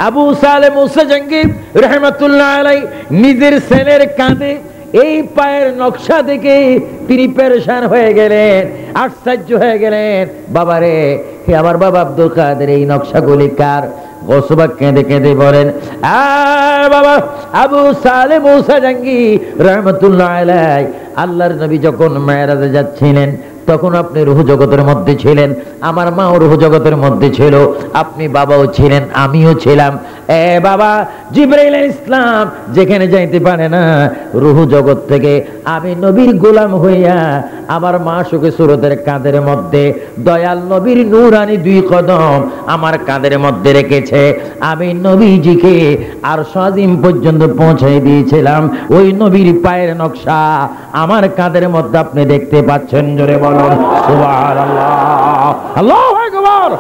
আবু সালেহ মুসা জাঙ্গি রাহমাতুল্লাহ আলাইহি নিজের ছেলের কাঁধে এই পায়ের নকশা দেখে তিনি পেরেশান হয়ে গেলেন, আশ্চর্য হয়ে গেলেন। বাবারে, হে আমার বাবা আব্দুল কাদের, এই নকশাগুলি কার? গৌসে পাক কেঁদে কেঁদে বলেন, বাবা আবু সালেহ মুসা জাঙ্গি রাহমাতুল্লাহ আলাইহি, আল্লাহর নবী যখন মেরাজে যাচ্ছিলেন তখন আপনি রূহ জগতের মধ্যে ছিলেন, আমার মাও রূহ জগতের মধ্যে ছিল, আপনি বাবাও ছিলেন, আমিও ছিলাম। বাবা জিবরাইল আলাইহিস সালাম যেখানে যাইতে পারে না, রূহ জগৎ থেকে আমি নবীর গোলাম হইয়া আমার মা সুখে সুরতের কাঁধের মধ্যে দয়াল নবীর নূরানি দুই কদম আমার কাঁধের মধ্যে রেখেছে। আমি নবীজিকে আরশ আজিম পর্যন্ত পৌঁছে দিয়েছিলাম। ওই নবীর পায়ের নকশা আমার কাঁধের মধ্যে আপনি দেখতে পাচ্ছেন। জোরে বলুন সুবহানাল্লাহ, আল্লাহু আকবার।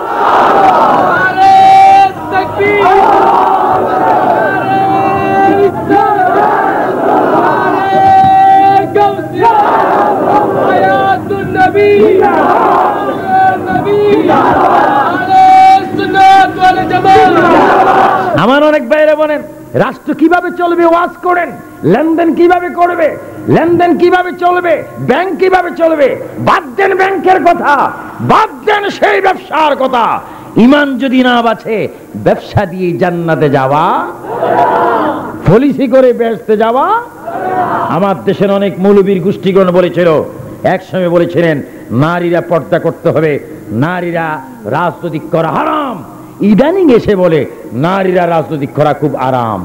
আমার অনেক বাইরে বলেন, রাষ্ট্র কিভাবে চলবে ওয়াজ করেন, লেনদেন কিভাবে করবে, লেনদেন কিভাবে চলবে, ব্যাংক কিভাবে চলবে। বাদ দেন ব্যাংকের কথা, বাদ দেন সেই ব্যবসার কথা। ঈমান যদি না বাঁচে, ব্যবসা দিয়ে জান্নাতে যাওয়া, পলিসি করে বেহেশতে যাওয়া। আমার দেশের অনেক মৌলবীর গোষ্ঠীগণ বলেছিল, একসময় বলেছিলেন নারীরা পর্দা করতে হবে, নারীরা রাজনৈতিক করা হারাম। ইদানিং এসে বলে নারীরা রাজনৈতিক করা খুব আরাম।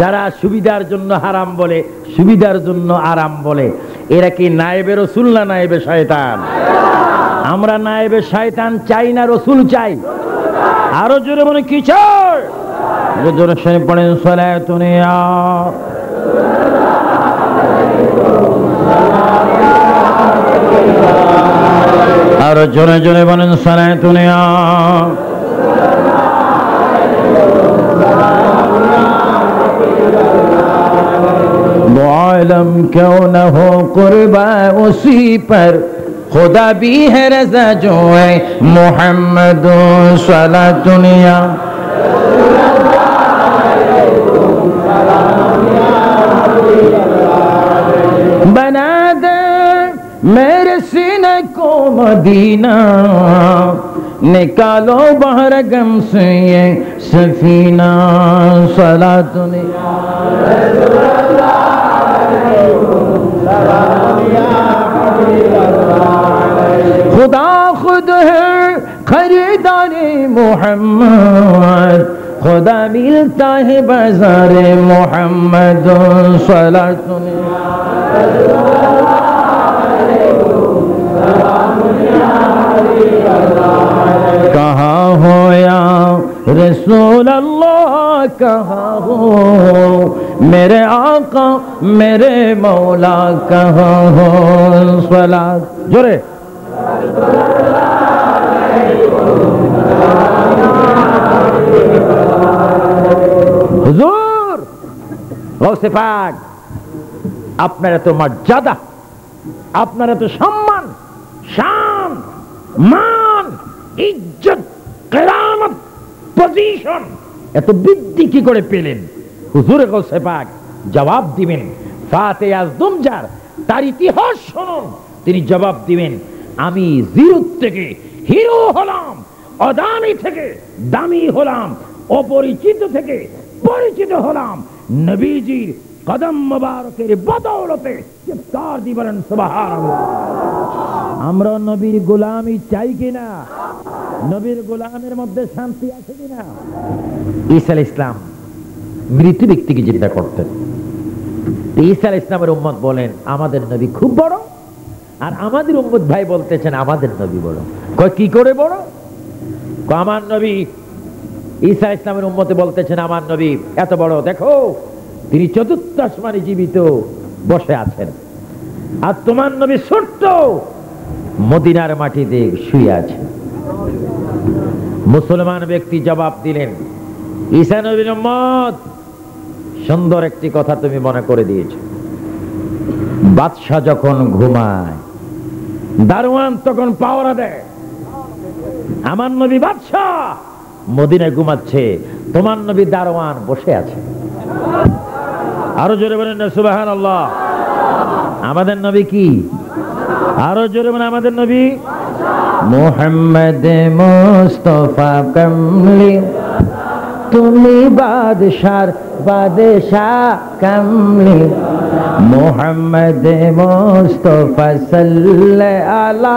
যারা সুবিধার জন্য হারাম বলে, সুবিধার জন্য আরাম বলে, এরা কি নায়েবে রসুল না নায়েবে শয়তান? আমরা নায়েবে শয়তান চাই না, রসুল চাই। আরো জোরে মনে কি চাই? জোরে শুনে পড়েন সালাতুন ইয়া আর জোরে জোরে বলেন সালাতুন ইয়া मुआलम क्यों न हो कुर्बा उसी पर खुदा भी है रज़ा जो है मोहम्मद सलातुन या बना दे मेरे सीने को मदीना, निकालो बाहर गम से ये सफीना। सलातुन या खुदा खुद है खरीदारे मोहम्मद, खुदा मिलता है बाज़ारे मोहम्मद सलातुन कहाँ हो या रसूल अल्लाह, कहाँ हो मेरे आका मेरे मौला, कहाँ हो सलात जोरे হুজুর গৌসে পাক, আপনার এত মর্যাদা, আপনার এত সম্মান, শান, মান, ইজ্জত, কেরামত, পজিশন এত বৃদ্ধি কি করে পেলেন? হুজুর গৌসে পাক জবাব দিবেন। ফাতে আজদুম যার, তার ইতিহাস শুনুন, তিনি জবাব দিবেন, আমি জিরো থেকে হিরো হলাম, অদামি থেকে দামি হলাম, অপরিচিত থেকে পরিচিত হলাম, নবীজির কদম মোবারকের বদৌলতে। চিৎকার দিয়ে বলেন সুবহানাল্লাহ। আমরা নবীর গোলামি চাই কিনা? নবীর গোলামের মধ্যে শান্তি আছে কিনা? ঈসা আলাইহিস সালাম মৃত ব্যক্তিকে জিন্দা করতেন। ঈসা আলাইহিস সালামের উম্মত বলেন আমাদের নবী খুব বড়, আর আমাদের উম্মত ভাই বলতেছেন আমাদের নবী বড়। কয় কি করে বড়? আমার নবী ঈসা আলাইহিস সালামের উম্মতে বলতেছেন আমার নবী এত বড়, দেখো তিনি চতুর্থ আসমানে জীবিত বসে আছেন, আর তোমার নবী ছোট্ট মদিনার মাটিতে শুয়ে আছে। মুসলমান ব্যক্তি জবাব দিলেন, ঈসা নবীর উম্মত, সুন্দর একটি কথা তুমি মনে করে দিয়েছো। বাদশা যখন ঘুমায়, দারোয়ান তখন পাওয়ারা দেয়। আমার নবী বাদশা মদিনায় ঘুমাচ্ছে, তোমার নবী দারোয়ান বসে আছে। আরো জোরে বলেন না সুবহানাল্লাহ। আমাদের নবী কি? আরো জোরে বলেন আমাদের নবী মুহাম্মদ মুস্তাফা কামলি, তুমি বাদশার বাদশাহ কামলি, মুহাম্মদ মুস্তাফা সাল্লাল্লাহু আলা,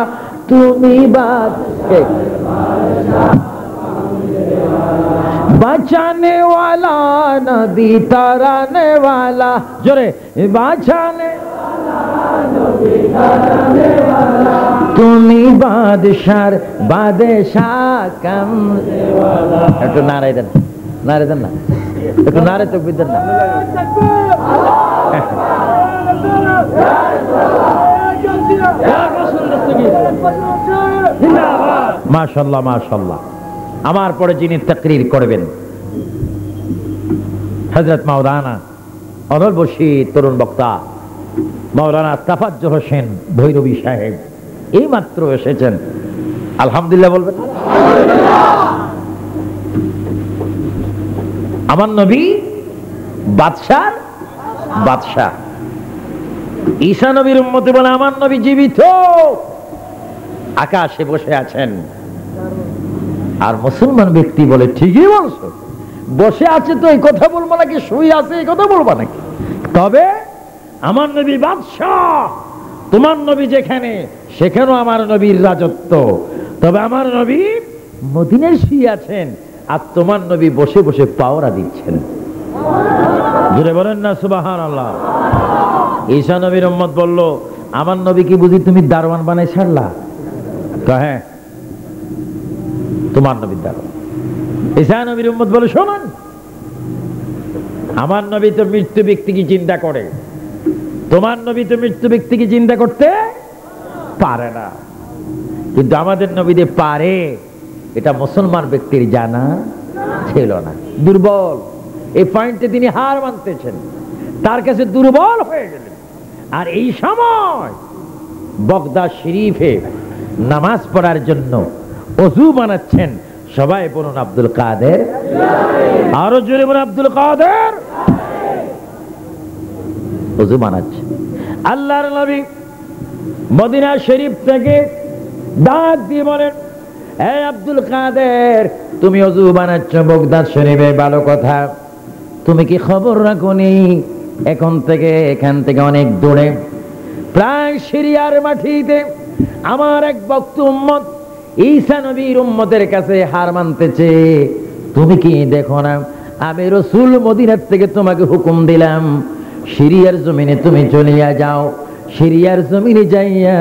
তুমি বাদশাহ बचाने वाला नबी ताराने वाला, जोरे बचाने তুমি বাদশার বাদশাহ কামলি। একটু নারাই দেন, নারাই দেন না, একটু নারে তাকবীর দেন না। মাশাআল্লাহ মাশাআল্লাহ। আমার পরে যিনি তাকরীর করবেন হযরত মাওলানা অনল বশীর তরুণ বক্তা মাওলানা তাফাজ্জুল হোসেন ভৈরবী সাহেব এই মাত্র এসেছেন। আলহামদুলিল্লাহ বলবেন। আমার নবী বাদশার বাদশাহ। ঈসা নবীর উম্মতে বলে আমার নবী জীবিত, আকাশে বসে আছেন। আর মুসলমান ব্যক্তি বলে ঠিকই বলছো, বসে আছে তো এই কথা বলবো নাকি, শুয়ে আছে এই কথা বলবো নাকি? তবে আমার নবী বাদশাহ, তোমার নবী যেখানে সেখানেও আমার নবীর রাজত্ব। তবে আমার নবী মদিনায় শুয়ে আছেন, আর তোমার নবী বসে বসে পাওরা দিচ্ছেন। জোরে বলেন না সুবহানাল্লাহ। ঈসা নবীর উম্মত বলল আমার নবী কি বুঝি তুমি দারওয়ান বানাই ছাড়লা? হ্যাঁ, তোমার নবীর দারওয়ান। ঈসা নবীর উম্মত বলে শোনেন, আমার নবী তো মৃত্যু ব্যক্তিকে চিন্তা করে, তোমার নবী তো মৃত্যু ব্যক্তিকে চিন্তা করতে পারে না, কিন্তু আমাদের নবী যে পারে এটা মুসলমান ব্যক্তির জানা ছিল না। দুর্বল, এই পয়েন্টে তিনি হার মানতেছেন, তার কাছে দুর্বল হয়ে গেলেন। আর এই সময় বগদাদ শরীফে নামাজ পড়ার জন্য ওযু বানাচ্ছেন। সবাই বলুন আব্দুল কাদের। আরো জোরে বলুন আব্দুল কাদের। ওযু বানাচ্ছেন। আল্লাহর নবী মদিনা শরীফ থেকে ডাক দিয়ে বলেন, এই আব্দুল কাদের, তুমি ওযু বানাচ্ছ বগদাদ শরীফে, ভালো কথা। তুমি কি খবর রাখোনি এখান থেকে অনেক দূরে প্রায় সিরিয়ার মাটিতে আমার এক ভক্ত উম্মত ঈসা নবীর উম্মতের কাছে হার মানতেছে। তুমি কি দেখো না আমি রাসূল মদিনার থেকে তোমাকে হুকুম দিলাম সিরিয়ার জমিনে তুমি চলিয়া যাও, সিরিয়ার জমিনে যাইয়া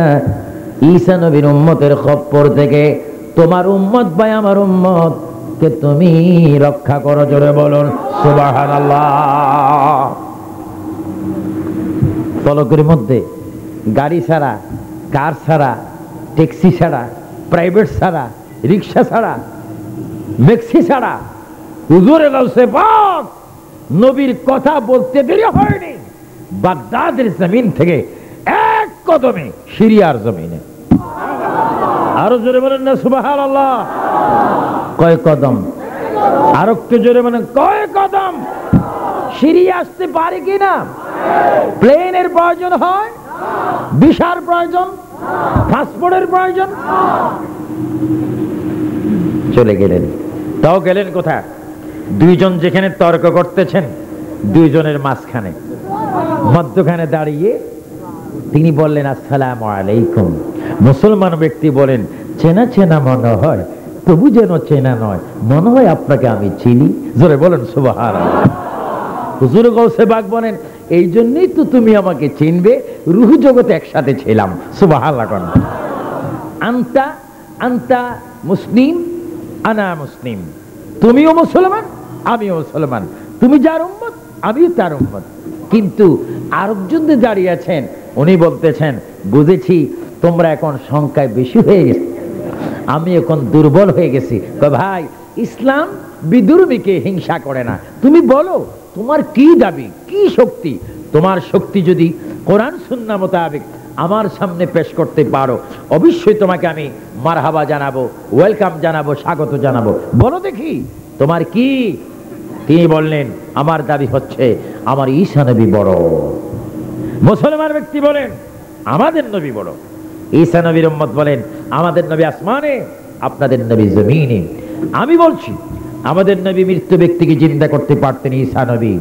ঈসা নবীর উম্মতের খপ্পর থেকে তোমার উম্মত ভাই আমার উম্মত কে তুমি রক্ষা করো। জোরে বলুন সুবহানাল্লাহ। পলকের মধ্যে গাড়ি ছাড়া, কার ছাড়া, ট্যাক্সি ছাড়া, প্রাইভেট ছাড়া, রিক্সা ছাড়া, ম্যাক্সি ছাড়া হুজুরে গাউসে পাক নবীর কথা বলতে দেরি হয়নি, বাগদাদের জমিন থেকে এক কদমে সিরিয়ার জমিনে। আরো জোরে বলেন না সুবহানাল্লাহ। কয় কদম? আরো একটু জোরে বলেন কয় কদম? সিরিয়া আসতে পারে কিনা? প্লেনের প্রয়োজন হয়, ভিসার প্রয়োজন, পাসপোর্টের প্রয়োজন। চলে গেলেন। তাও গেলেন কোথায়? দুইজন যেখানে তর্ক করতেছেন দুইজনের মাঝখানে, মধ্যখানে দাঁড়িয়ে তিনি বললেন আসসালামু আলাইকুম। মুসলমান ব্যক্তি বলেন চেনা চেনা মনে হয়, তবু যেন চেনা নয়, মনে হয় আপনাকে আমি চিনি। জোরে বলেন সুবহানাল্লাহ। হুজুর গাউসে পাক বলেন এই জন্যই তো তুমি আমাকে চিনবে, রূহ জগতে একসাথে ছিলাম। সুবহানাল্লাহ। আনতা আনতা মুসলিম আনা মুসলিম, তুমিও মুসলমান আমিও মুসলমান, তুমি যার উম্মত আমিও তার উম্মত। কিন্তু আরেকজন যে দাঁড়িয়ে আছেন উনি বলতেছেন বুঝেছি তোমরা এখন সংখ্যায় বেশি হয়ে গেছে, আমি এখন দুর্বল হয়ে গেছি। ভাই ইসলাম বিদুর্মীকে হিংসা করে না। তুমি বলো তোমার কি দাবি, কি শক্তি? তোমার শক্তি যদি কোরআন সুন্নাহ মোতাবেক আমার সামনে পেশ করতে পারো অবশ্যই তোমাকে আমি মারহাবা জানাবো, ওয়েলকাম জানাবো, স্বাগত জানাবো। বলো দেখি তোমার কি? তিনি বললেন আমার দাবি হচ্ছে আমার ঈসা নবী বড়। মুসলমান ব্যক্তি বলেন আমাদের নবী বড়। ঈসা নবীর উম্মত বলেন আমাদের নবী আসমানে, আপনাদের নবী জমিনে। আমি বলছি আমাদের নবী মৃত্যু ব্যক্তিকে জিন্দা করতে পারতেন, ঈসা নবী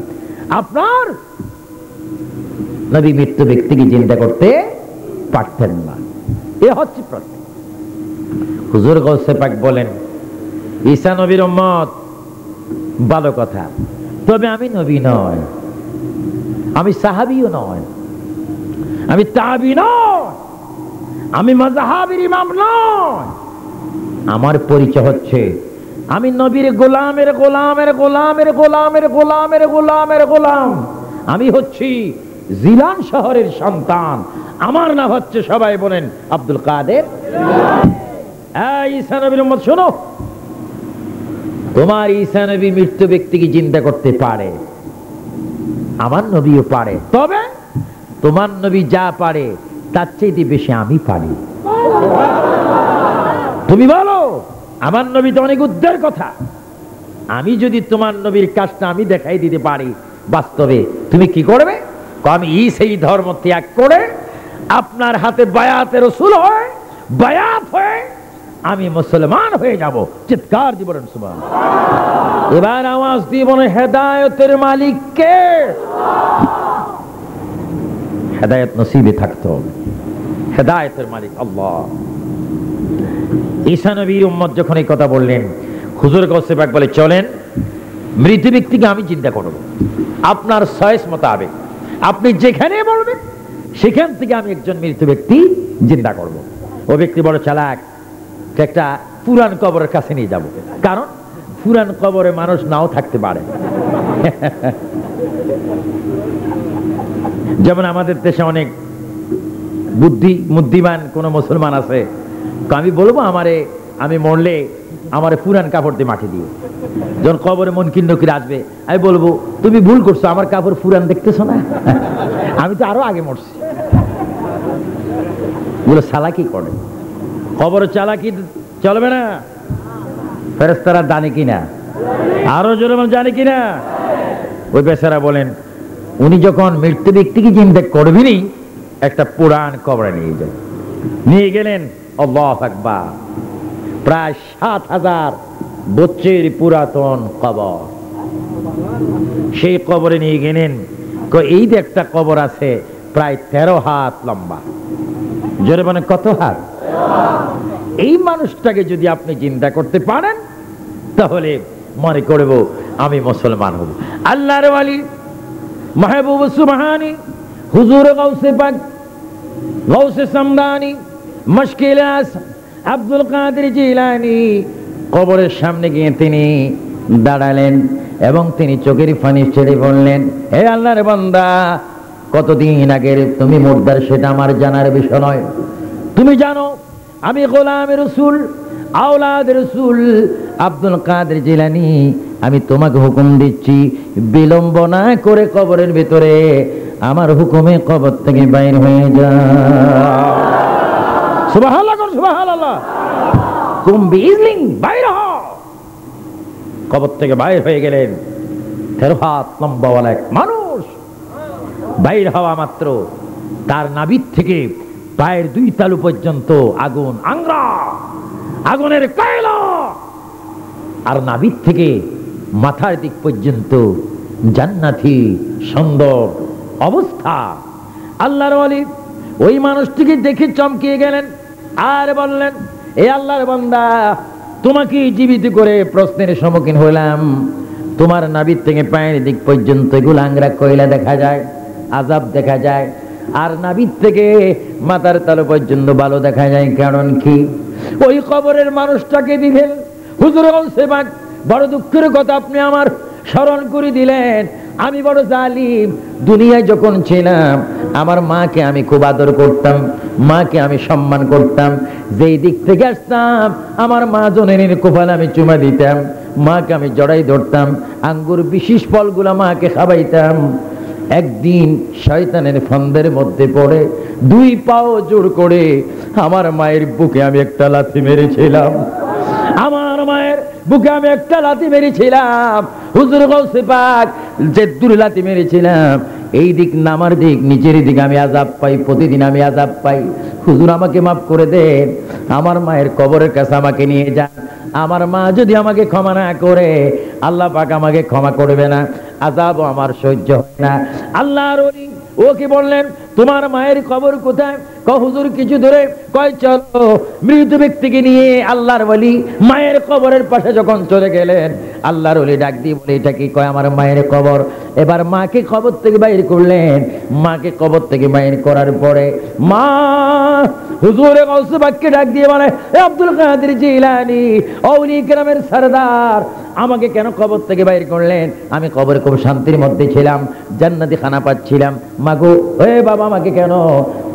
আপনার নবী মৃত্যু ব্যক্তিকে জিন্দা করতে পারতেন না। এ হচ্ছে প্রশ্ন। হুজুর গাউসে পাক বলেন ঈসা নবীর উম্মত ভালো কথা, তবে আমি নবী নয়, আমি সাহাবীও নয়, আমি তাবী নয়, আমি মাযহাবের ইমাম নয়। আমার পরিচয় হচ্ছে আমি নবীর গোলামের গোলামের গোলামের গোলামের গোলামের গোলামের গোলাম। আমি হচ্ছি জিলান শহরের সন্তান। আমার নাম হচ্ছে, সবাই বলেন, আব্দুল কাদের। ঈসা নবীর উম্মত শোনো, তোমার ঈসা নবী মৃত্যু ব্যক্তিকে জিন্দা করতে পারে, আমার নবীও পারে, তবে তোমার নবী যা পারে তার চাইতে বেশি আমি পারি। তুমি বলো আমার নবী তো অনেক উদ্ধার কথা, আমি যদি তোমার নবীর কাজটা আমি দেখাই দিতে পারি বাস্তবে, তুমি কি করবে? আমি সেই ধর্ম ত্যাগ করে আপনার হাতে বায়াতে রাসূল হয়, বায়াত হয়ে আমি মুসলমান হয়ে যাব। চিৎকার দিয়ে বলেন সুবহানাল্লাহ। এবার আওয়াজ দিয়ে বলেন হেদায়েতের মালিক কে? হেদায়েত নসিবে থাকতে হবে। হেদায়েতের মালিক আল্লাহ। ঈসা নবীর উম্মত যখন এই কথা বললেন, হুজুর গাউসে পাক বলে চলেন মৃত ব্যক্তিকে আমি চিন্তা করব আপনার চয়েস মোতাবেক, আপনি যেখানে বলবেন সেখান থেকে আমি একজন মৃত ব্যক্তি জিন্দা করব। ও ব্যক্তি বড় চালাক, একটা পুরান কবরের কাছে নিয়ে যাব, কারণ পুরান কবরে মানুষ নাও থাকতে পারে। যেমন আমাদের দেশে অনেক বুদ্ধিমান কোন মুসলমান আছে, আমি বলবো আমি মরলে আমারে পুরান কাপড় দিয়ে মাটি দিয়ে। যখন কবরে মুনকির নকির আসবে আমি বলবো তুমি ভুল করছো, আমার কাপড় পুরান দেখতেছো না, আমি তো আরো আগে মরছি। বলে চালাকি করে, কবরে চালাকি চলবে না। ফেরেশতারা জানে কিনা? আরো জোরে জানে কিনা? ওই বেচারা বলেন উনি যখন মৃত্যু ব্যক্তিকে চিন্তা করবেনই একটা পুরান কবরে নিয়ে গেলেন। আল্লাহু আকবার। প্রায় ৭,০০০ বছরের পুরাতন কবর। সেই কবরে নিয়ে গেলেন। এই যে একটা কবর আছে প্রায় ১৩ হাত লম্বা। জোরে বলেন কত হাত? এই মানুষটাকে যদি আপনি চিন্তা করতে পারেন তাহলে মনে করব আমি মুসলমান হব। আল্লাহর ওয়ালি মাহবুব সুবহানী হুজুর গাউসে পাক গাউসে সামদানি মুশকিল আব্দুল কাদের জিলানী কবরের সামনে গিয়ে তিনি দাঁড়ালেন এবং তিনি চোখের পানি ছেড়ে বললেন, হে আল্লাহর বান্দা, কতদিন আগের তুমি মুর্দার সেটা আমার জানার বিষয় নয়। তুমি জানো আমি গোলাম রাসূল আওলাদ রাসূল আব্দুল কাদের জিলানী, আমি তোমাকে হুকুম দিচ্ছি বিলম্ব না করে কবরের ভিতরে আমার হুকুমে কবর থেকে বাইর হয়ে যাও। সুবহানাল্লাহ, সুবহানাল্লাহ। কুম বিইজনিন, বাইর হও। কবর থেকে বাইর হয়ে গেলেন 13 হাত লম্বাওয়ালা এক মানুষ। বাইর হওয়া মাত্র তার নাভির থেকে পায়ের 2 তালু পর্যন্ত আগুন, আংরা, আগুনের কয়লা, আর নাভির থেকে মাথার দিক পর্যন্ত জান্নাতি সুন্দর অবস্থা। আল্লাহর ওয়ালি ওই মানুষটিকে দেখে চমকিয়ে গেলেন আর বললেন, এ আল্লাহর বান্দা, তোমাকে জীবিত করে প্রশ্নের সম্মুখীন হলাম। তোমার নাভির থেকে পায়ের দিক পর্যন্ত এগুলো আংরা কয়লা দেখা যায়, আযাব দেখা যায়, আর নাভির থেকে মাথার তালু পর্যন্ত ভালো দেখা যায়। কারণ কি? ওই কবরের মানুষটাকে দিলেন হুজুর গাউসে পাক, বড় দুঃখের কথা আপনি আমার স্মরণ করে দিলেন। আমি বড় জালিম। দুনিয়ায় যখন ছিলাম আমার মাকে আমি খুব আদর করতাম, মাকে আমি সম্মান করতাম। যেই দিক থেকে আসতাম আমার মা জননীর কোপালে আমি চুমা দিতাম, মাকে আমি জড়াই ধরতাম, আঙ্গুর বিশেষ ফলগুলা মাকে খাওয়াইতাম। একদিন শয়তানের ফান্দের মধ্যে পড়ে 2 পাও জোর করে আমার মায়ের বুকে আমি একটা লাথি মেরেছিলাম। আমার মায়ের বুকে আমি একটা লাথি মেরেছিলাম। হুজুর গাউসে পাক যে দূরে লাথি মেরেছিলাম, এই দিক নামার দিক নিচের দিকে আমি আযাব পাই, প্রতিদিন আমি আযাব পাই। হুজুর আমাকে মাফ করে দেন, আমার মায়ের কবরের কাছে আমাকে নিয়ে যান। আমার মা যদি আমাকে ক্ষমা না করে আল্লাহ পাক আমাকে ক্ষমা করবে না, আযাবও আমার সহ্য হয় না। আল্লাহর ওলি ওকে বললেন, তোমার মায়ের কবর কোথায়? কয় হুজুর কিছু ধরে। কয় চলো। মৃত ব্যক্তিকে নিয়ে আল্লাহর ওলি মায়ের কবরের পাশে যখন চলে গেলেন, আল্লাহর ওলি ডাক দিয়ে বলে, এটা কি? কয় আমার মায়ের কবর। এবার মাকে কবর থেকে বাইর করলেন। মাকে কবর থেকে বাইর করার পরে মা হুজুরে গাউসে পাককে ডাক দিয়ে বলে, এ আব্দুল কাদের জিলানী, ওলি কেরামের সরদার, আমাকে কেন কবর থেকে বাইর করলেন? আমি কবরে খুব শান্তির মধ্যে ছিলাম, জান্নাতি খানা পাচ্ছিলাম। মাগো, এ বাবা, আমাকে কেন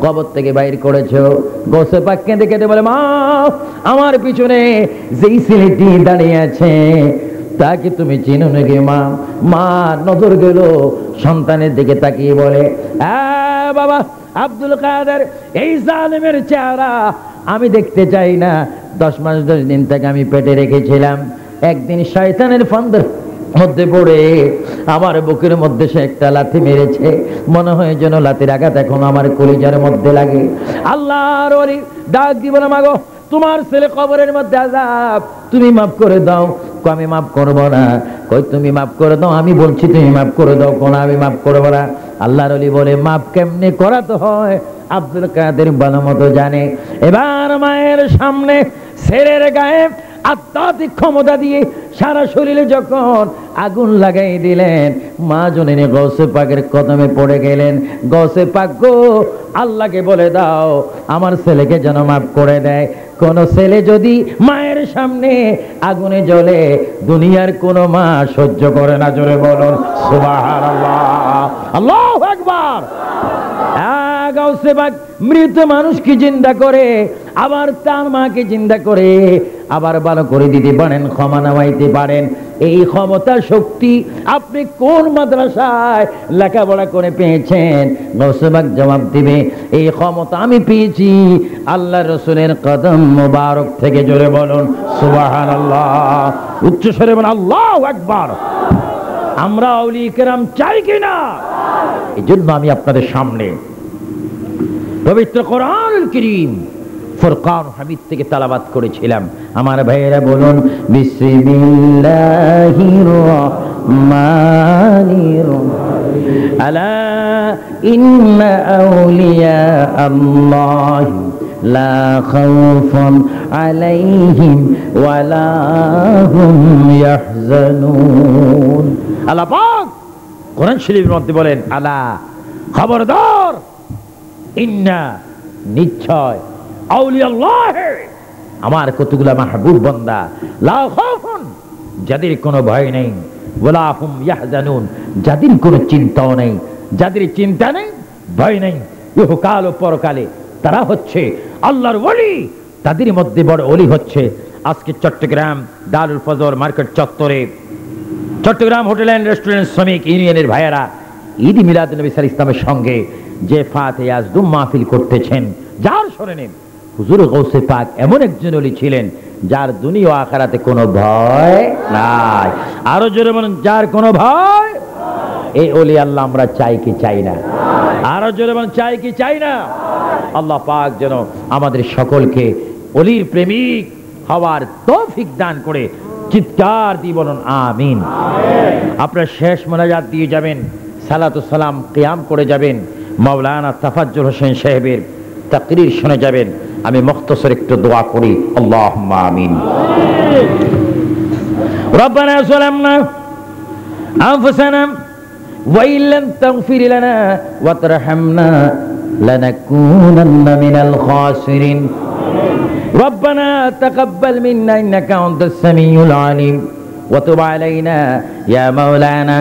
কবর থেকে বাইর করেছো? গাউসে পাক কেঁদে কেঁদে বলে, মা, আমার পিছনে যেই ছেলেটি দাঁড়িয়ে আছে তাকে তুমি চিনো নাকি মা? মা নজর গেল সন্তানের দিকে তাকিয়ে বলে, বাবা আব্দুল কাদের, এই জালেমের চেহারা আমি দেখতে চাই না। 10 মাস 10 দিন থেকে আমি পেটে রেখেছিলাম। একদিন শয়তানের ফান্দের মধ্যে পড়ে আমার বুকের মধ্যে সে একটা লাথি মেরেছে। মনে হয় যেন লাথির আঘাত এখন আমার কলিজার মধ্যে লাগে। আল্লাহর ওলি ডাক দিব না, মাগো তোমার ছেলে কবরের মধ্যে আযাব, তুমি মাফ করে দাও। আমি মাফ করবো না। কই তুমি মাফ করে দাও, আমি বলছি তুমি মাফ করে দাও। কোন আমি মাফ করবো না। আল্লাহর ওলি বলে, মাফ কেমনে করাতে হয় আব্দুল কাদের ভালো মতো জানে। এবার মায়ের সামনে ছেলের গায়ে আত্মাধিক ক্ষমতা দিয়ে সারা শরীরে যখন আগুন লাগাই দিলেন, মা জননী গাউসে পাকের কদমে পড়ে গেলেন। গাউসে পাক গো, আল্লাহকে বলে দাও আমার ছেলেকে যেন মাফ করে দেয়। কোন ছেলে যদি মায়ের সামনে আগুনে জ্বলে, দুনিয়ার কোন মা সহ্য করে না। জোরে বলুন সুবহানাল্লাহ, আল্লাহু আকবার। গাউসে পাক মৃত মানুষকে জিন্দা করে, আবার তার মাকে জিন্দা করে, আবার ভালো করে দিতে পারেন, ক্ষমা নামাইতে পারেন। এই ক্ষমতা শক্তি আপনি কোন মাদ্রাসায় লেখাপড়া করে পেয়েছেন? গাউসে পাক জবাব দিবে, এই ক্ষমতা আমি পেয়েছি আল্লাহর রাসূলের কদম মোবারক থেকে। জোরে বলুন সুবহানাল্লাহ, উচ্চ স্বরে বলুন আল্লাহু আকবার। আমরা আউলিয়া কেরাম চাই কিনা? এই জন্য আমি আপনাদের সামনে পবিত্র কোরআনুল কারীম ফুরকান হামিদ থেকে তেলাওয়াত করেছিলাম। আমার ভাইয়েরা বলুন বিসমিল্লাহির রহমানির আলা ইন্না আউলিয়া আল্লাহি লা খাউফুন আলাইহিম ওয়ালা হুম ইয়াহজানুন। আল্লাহ পাক কোরআন শরীফের মধ্যে বলেন, আলা খবরদার, ইন্না নিশ্চয়, আউলিয়া আল্লাহ আমার কতগুলা মাহবুব বান্দা, লা খাউফুন যাদের কোনো ভয় নেই, ওয়ালা হুম ইয়াহজানুন যাদের কোনো চিন্তাও নেই, যাদের চিন্তা নেই ভয় নেই, ইহকাল ও পরকালে তারা হচ্ছে আল্লাহর ওলি। তাদের মধ্যে বড় ওলি হচ্ছে আজকে চট্টগ্রাম দারুল ফজর মার্কেট চত্বরে চট্টগ্রাম হোটেল অ্যান্ড রেস্টুরেন্ট শ্রমিক ইউনিয়নের ভাইয়েরা ঈদ মিলাদ নবী সাল্লাল্লাহু আলাইহি ইসলামের সঙ্গে যে ফাতিহা আজদুম মাহফিল করতেছেন, যার শরণে হুজুর গৌসে পাক এমন একজন ওলি ছিলেন যার দুনিয়া ও আখিরাতে কোনো ভয় নাই। আরো জোরে বলুন, যার কোনো ভয়। এই ওলি আল্লাহ আমরা চাই কি চাই না? আরো জোরে বলুন, চাই কি চাই না? আল্লাহ পাক যেন আমাদের সকলকে ওলির প্রেমিক হওয়ার তৌফিক দান করে চিৎকার দিয়ে বলুন আমিন। আপনার শেষ মোনাজাত দিয়ে যাবেন, সালাতু সালাম কিয়াম করে যাবেন, মাওলানা তাফাজ্জুল হোসেন সাহেবের তাকরীর শুনে যাবেন। আমি মুখতাসর একটু দোয়া করি, আল্লাহুম্মা আমিন। রব্বানা যালামনা আনফুসানা ওয়া ইল্লাম তাগফির লানা ওয়া তারহামনা লানাকুনান্না মিনাল খাসিরিন। ربنا تقبل منا إنك أنت السميع العليم وتب علينا يا مولانا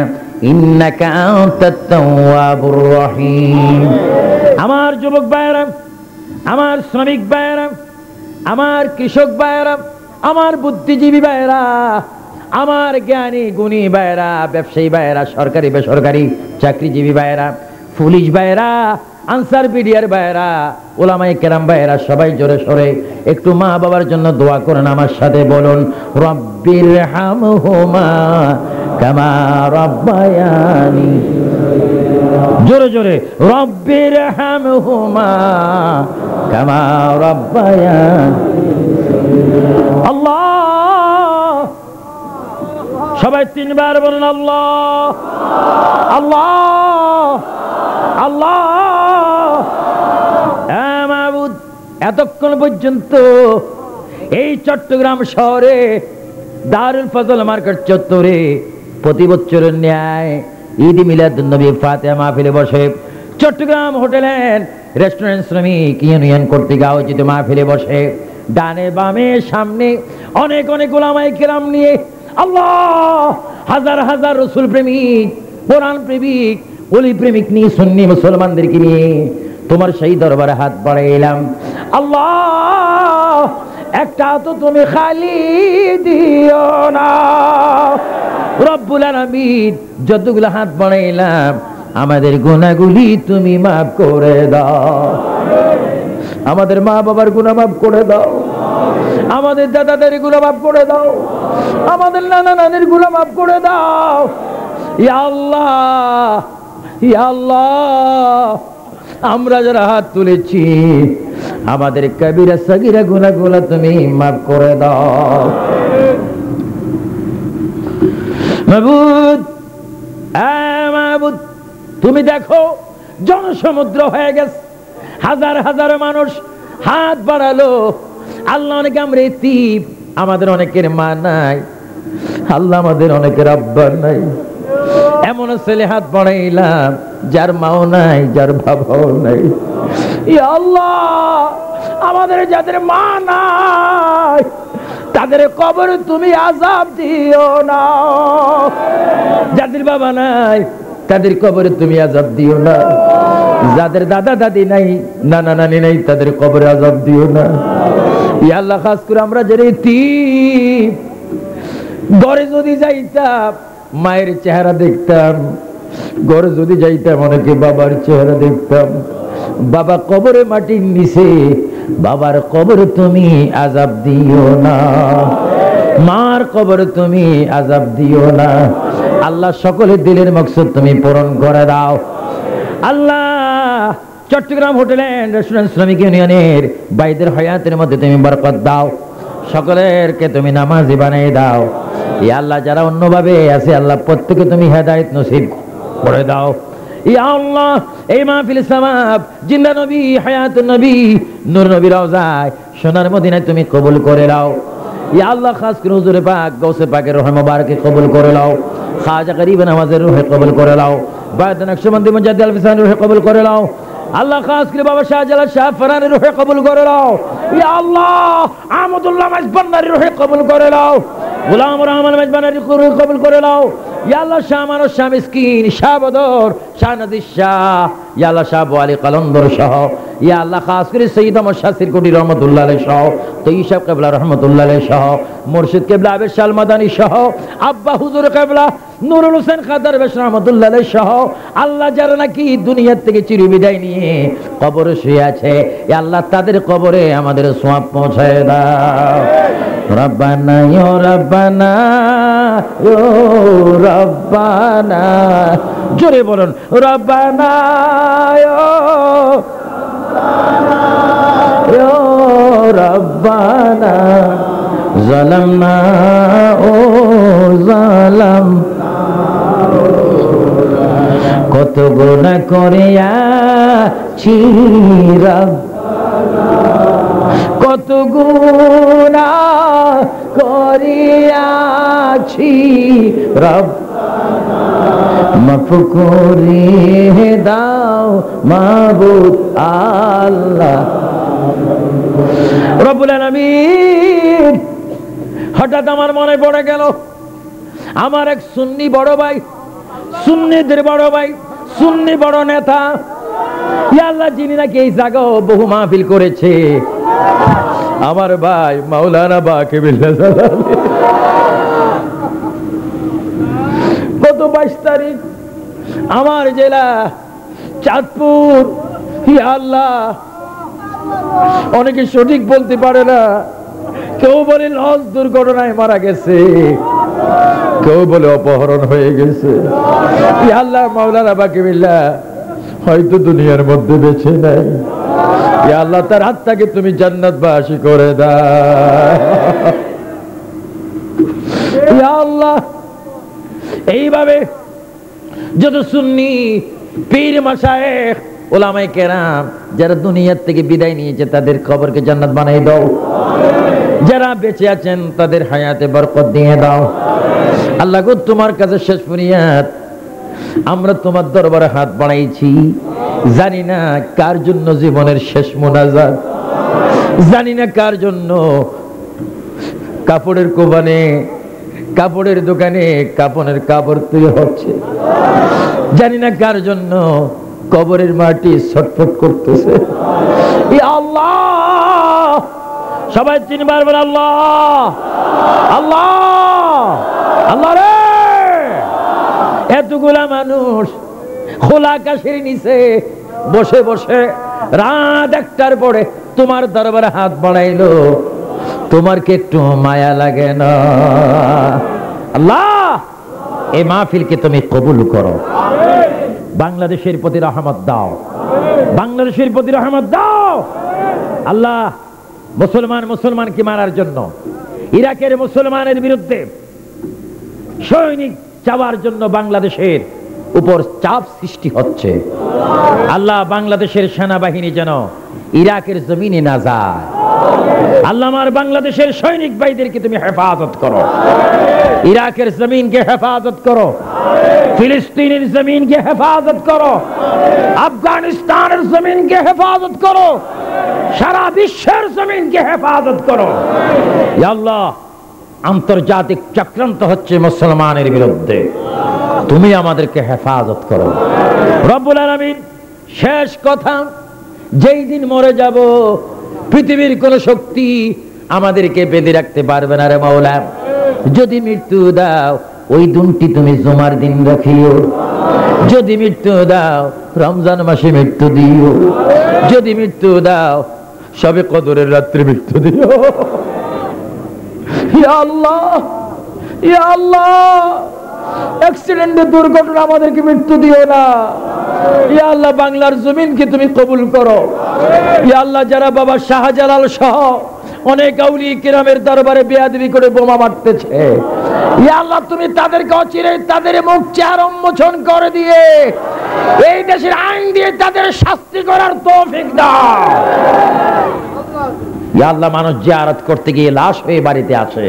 إنك أنت التواب الرحيم। আমার যুবক ভাইরা, আমার শ্রমিক ভাইরা, আমার কৃষক ভাইরা, আমার বুদ্ধিজীবী ভাইরা, আমার জ্ঞানী গুণী ভাইরা, ব্যবসায়ী ভাইরা, সরকারি বেসরকারি চাকরিজীবী ভাইরা, পুলিশ ভাইরা, আনসার বিডিআর ভাইরা, ওলামায়ে কেরাম ভাইরা, সবাই জোরে সরে একটু মা বাবার জন্য দোয়া করেন। আমার সাথে বলুন, রব্বিরহামহুমা কামা রাব্বায়ানি, জোরে জোরে, রব্বিরহামহুমা কামা রাব্বায়ানি। আল্লাহ, সবাই তিনবার বলুন আল্লাহ আল্লাহ আল্লাহ। মাবুদ, এতক্ষণ পর্যন্ত এই চট্টগ্রাম শহরে দারুল ফজল মার্কেট চত্বরে প্রতি বছরের ন্যায় ঈদ মিলাদুন নবী ফাতিহা মাহফিলে বসে চট্টগ্রাম হোটেল এন্ড রেস্টুরেন্ট শ্রমিক ইউনিয়ন কর্তৃক আয়োজিত মাহফিলে বসে ডানে বামে সামনে অনেক অনেক উলামায়ে কেরাম নিয়ে, আল্লাহ, হাজার হাজার রাসূল প্রেমিক, কোরআন প্রেমিক, ওলি প্রেমিক নিয়ে, সুন্নি মুসলমানদেরকে নিয়ে তোমার সেই দরবারে হাত বাড়াইলাম। আল্লাহ, একটা তো তুমি খালি দিও না। রব্বুল আলামিন, যতগুলো হাত বাড়াইলাম আমাদের গুনাহগুলি তুমি মাফ করে দাও, আমাদের মা বাবার গুনাহ মাফ করে দাও, আমাদের দাদাদের গুনাহ মাফ করে দাও, আমাদের নানা নানির গুনাহ মাফ করে দাও। ইয়া আল্লাহ, ইয়া আল্লাহ, আমরা যারা হাত তুলেছি আমাদের কবিরা সগীরা গুনাহগুলো তুমি মাফ করে দাও। মাবুদ, মাবুদ, তুমি দেখো জনসমুদ্র হয়ে গেছে, হাজার হাজার মানুষ হাত বাড়ালো। আল্লাহ, অনেকে আমরা এতিম, আমাদের অনেকের মা নাই, আল্লাহ আমাদের অনেকের আব্বা নাই, এমন ছেলে হাত বাড়াইলাম যার মাও নাই, যার বাবাও নাই। ইয়া আল্লাহ, আমাদের যাদের মা নাই তাদের কবরে তুমি আযাব দিও না, যাদের বাবা নাই তাদের কবরে তুমি আযাব দিও না, যাদের দাদা দাদি নাই, নানা নানি নাই, তাদের কবরে আযাব দিও না। ইয়া আল্লাহ, খাস করে আমরা যারা এতিম, ঘরে যদি যাইতাম মায়ের চেহারা দেখতাম, ঘরে যদি যাইতাম অনেকে বাবার চেহারা দেখতাম। বাবা কবরে মাটির নিচে, বাবার কবরে তুমি আযাব দিও না, মার কবরে তুমি আযাব দিও না। আল্লাহ, সকলের দিলের মকসদ তুমি পূরণ করে দাও। আল্লাহ, চট্টগ্রাম হোটেল এন্ড রেস্টুরেন্ট শ্রমিক ইউনিয়নের ভাইদের হায়াতের মধ্যে তুমি বরকত দাও, সকলেরকে তুমি নামাজি বানিয়ে দাও। ইয়া আল্লাহ যারা অন্যভাবে আছে আল্লাহ প্রত্যেকে তুমি হেদায়েত নসিব করে দাও। ইয়া আল্লাহ এই মাহফিল সওয়াব জিন্দা নবী হায়াতুন নবী নূর নবী রওজায় সোনার মদিনায় তুমি কবুল করে নাও। ইয়া আল্লাহ খাস করে হুজুর পাক গৌসে পাকের রূহ মুবারকে কবুল করে নাও। খাজা গরিব নওয়াজের রূহে কবুল করে নাও। বায়ত নকশবন্দি মুজাদ্দিদ আল ফিসানের রূহে কবুল করে নাও। আল্লাহ খাস করে বাবা শাহজালাল শাহ ফরানের রূহে কবুল করে নাও। ইয়া আল্লাহ আহমদুল্লাহ মাইজবান্নার রূহে কবুল করে নাও। গোলাম রহমান মাইজবান্নার রূহে কবুল করে নাও। ইয়া আল্লাহ শাহ মানস শাহ মিসকিন শাহ বদর শাহ নদির শাহ ইয়া আল্লাহ শাহ আলী কালন্দর সহ ইয়া আল্লাহ খাস করে সৈয়দ আহমদ শাহ সিরকুটি রহমতুল্লাহ আলাইহি সহ তৈয়ব কিবলা রহমতুল্লাহ আলাইহি সহ মুর্শিদ কিবলা আবেদ শাহ মাদানী সহ আব্বা হুজুর কিবলা নুরুল হোসেন খাদার বেশ রহমতুল্লাহ আলাইহি সহ আল্লাহ যারা নাকি দুনিয়া থেকে চিরবিদায় নিয়ে কবরে শুয়ে আছে ইয়া আল্লাহ তাদের কবরে আমাদের সওয়াব পৌঁছায় দাও। রব্বানা ইয়া রব্বানা ইয়া রব্বানা জোরে বলুন রব্বানা ইয়া রব্বানা যালামনা ও যালাম কত গুনাহ করিয়াছি রব্বানা কত গুনাহ করিয়াছি রব্বানা মাফ করে দাও মাবুদ আল্লাহ রব্বুল আলামিন। হঠাৎ আমার মনে পড়ে গেল আমার এক সুন্নি বড় ভাই, সুন্নিদের বড় ভাই, সুন্নি বড় নেতা ইয়া আল্লাহ যিনি নাকি এই জায়গা বহু মাহফিল করেছে আমার ভাই মাওলানা বাকিবিল্লাহ জালালি। গত 22 তারিখ আমার জেলা চাঁদপুর ইয়া আল্লাহ অনেকে সঠিক বলতে পারে না, কেউ বলে লঞ্চ দুর্ঘটনায় মারা গেছে, কেউ বলে অপহরণ হয়ে গেছে। ইয়া আল্লাহ মাওলানা বাকিবিল্লাহ হয়তো দুনিয়ার মধ্যে বেঁচে নাই। ইয়া আল্লাহ তার আত্মাকে তুমি জান্নাতবাসী করে দাও। ইয়া আল্লাহ এইভাবে যত সুন্নি পীর মাশায়েখ ওলামায়ে কেরাম যারা দুনিয়ার থেকে বিদায় নিয়েছে তাদের কবরকে জান্নাত বানিয়ে দাও। যারা বেঁচে আছেন তাদের হায়াতে বরকত দিয়ে দাও। আল্লাহ গো তোমার কাছে শেষ ফরিয়াদ, আমরা তোমার দরবারে হাত বাড়াইছি, জানি না কার জন্য জীবনের শেষ মোনাজাত, জানি না কার জন্য কাপড়ের কোবানে কাপড়ের দোকানে কাপড়ের কাপড় তৈরি হচ্ছে, জানি না কার জন্য কবরের মাটি ছটফট করতেছে। ইয়া আল্লাহ সবাই তিনবার বলে আল্লাহ আল্লাহ আল্লাহ রে। এতগুলা মানুষ খোলা আকাশের নিচে বসে বসে রাত 1টার পরে তোমার দরবারে হাত বাড়াইলো, তোমার কি একটু মায়া লাগে না? আল্লাহ এই মাহফিলকে তুমি কবুল করো, বাংলাদেশের প্রতি রহমত দাও, বাংলাদেশের প্রতি রহমত দাও। আল্লাহ মুসলমানকে মারার জন্য ইরাকের মুসলমানের বিরুদ্ধে সৈনিক চাওয়ার জন্য বাংলাদেশের উপর চাপ সৃষ্টি হচ্ছে। আল্লাহ বাংলাদেশের সেনাবাহিনী যেন ইরাকের জমিনে না যায়। আল্লাহ আমার বাংলাদেশের সৈনিক ভাইদেরকে তুমি হেফাজত করো, ইরাকের জমিনকে হেফাজত করো, ফিলিস্তিনের জমিনকে হেফাজত করো, আফগানিস্তানের জমিনকে হেফাজত করো, সারা বিশ্বের জমিনকে হেফাজত করো। ইয়া আল্লাহ আন্তর্জাতিক চক্রান্ত হচ্ছে মুসলমানের বিরুদ্ধে, তুমি আমাদেরকে হেফাজত করো রব্বুল আলামিন। শেষ কথা, যেই দিন মরে যাব পৃথিবীর কোন শক্তি আমাদেরকে বেঁধে রাখতে পারবে না রে মাওলা। যদি মৃত্যু দাও ওই দিনটি তুমি জুমার দিন রাখিও, যদি মৃত্যু দাও রমজান মাসে মৃত্যু দিও, যদি মৃত্যু দাও শবে কদরের রাত্রে মৃত্যু দিও। ইয়া আল্লাহ ইয়া আল্লাহ অ্যাক্সিডেন্টে দুর্ঘটনা আমাদেরকে মৃত্যু দিও না। ইয়া আল্লাহ বাংলার জমিনকে তুমি কবুল করো। ইয়া আল্লাহ যারা বাবা শাহজালাল সহ অনেক আউলিয়া কিরামের দরবারে বেয়াদবি করে বোমা মারতেছে ইয়া আল্লাহ তুমি তাদেরকে অচিরে তাদের মুখ চেহারা উন্মোচন করে দিয়ে এই দেশের আইন দিয়ে তাদের শাস্তি করার তৌফিক দাও। ইয়া আল্লাহ মানুষ জিয়ারত করতে গিয়ে লাশ হয়ে বাড়িতে আসে,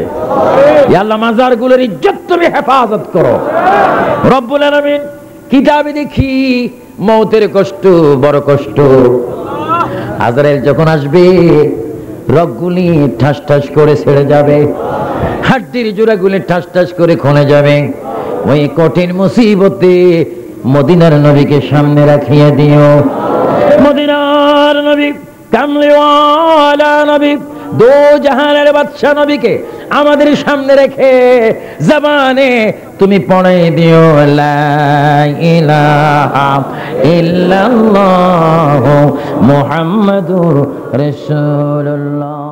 ইয়া আল্লাহ মাজারগুলোর ইজ্জত তুমি হেফাজত করো রব্বুল আলামিন। কিতাবে দেখি মৌতের কষ্ট বড় কষ্ট। আজরাইল যখন আসবে রগগুলি ঠাস ঠাস করে ছেড়ে যাবে, হাড্ডির জোড়াগুলি ঠাস ঠাস করে খুলে যাবে। ওই কঠিন মুসিবতে মদিনার নবীকে সামনে রাখিয়ে দিও। মদিনার নবী কামলিওয়ালা নবী দো জাহানের বাদশা নবীকে আমাদের সামনে রেখে জবানে তুমি পড়াই দিও লা ইলাহা ইল্লাল্লাহু মুহাম্মাদুর রাসূলুল্লাহ।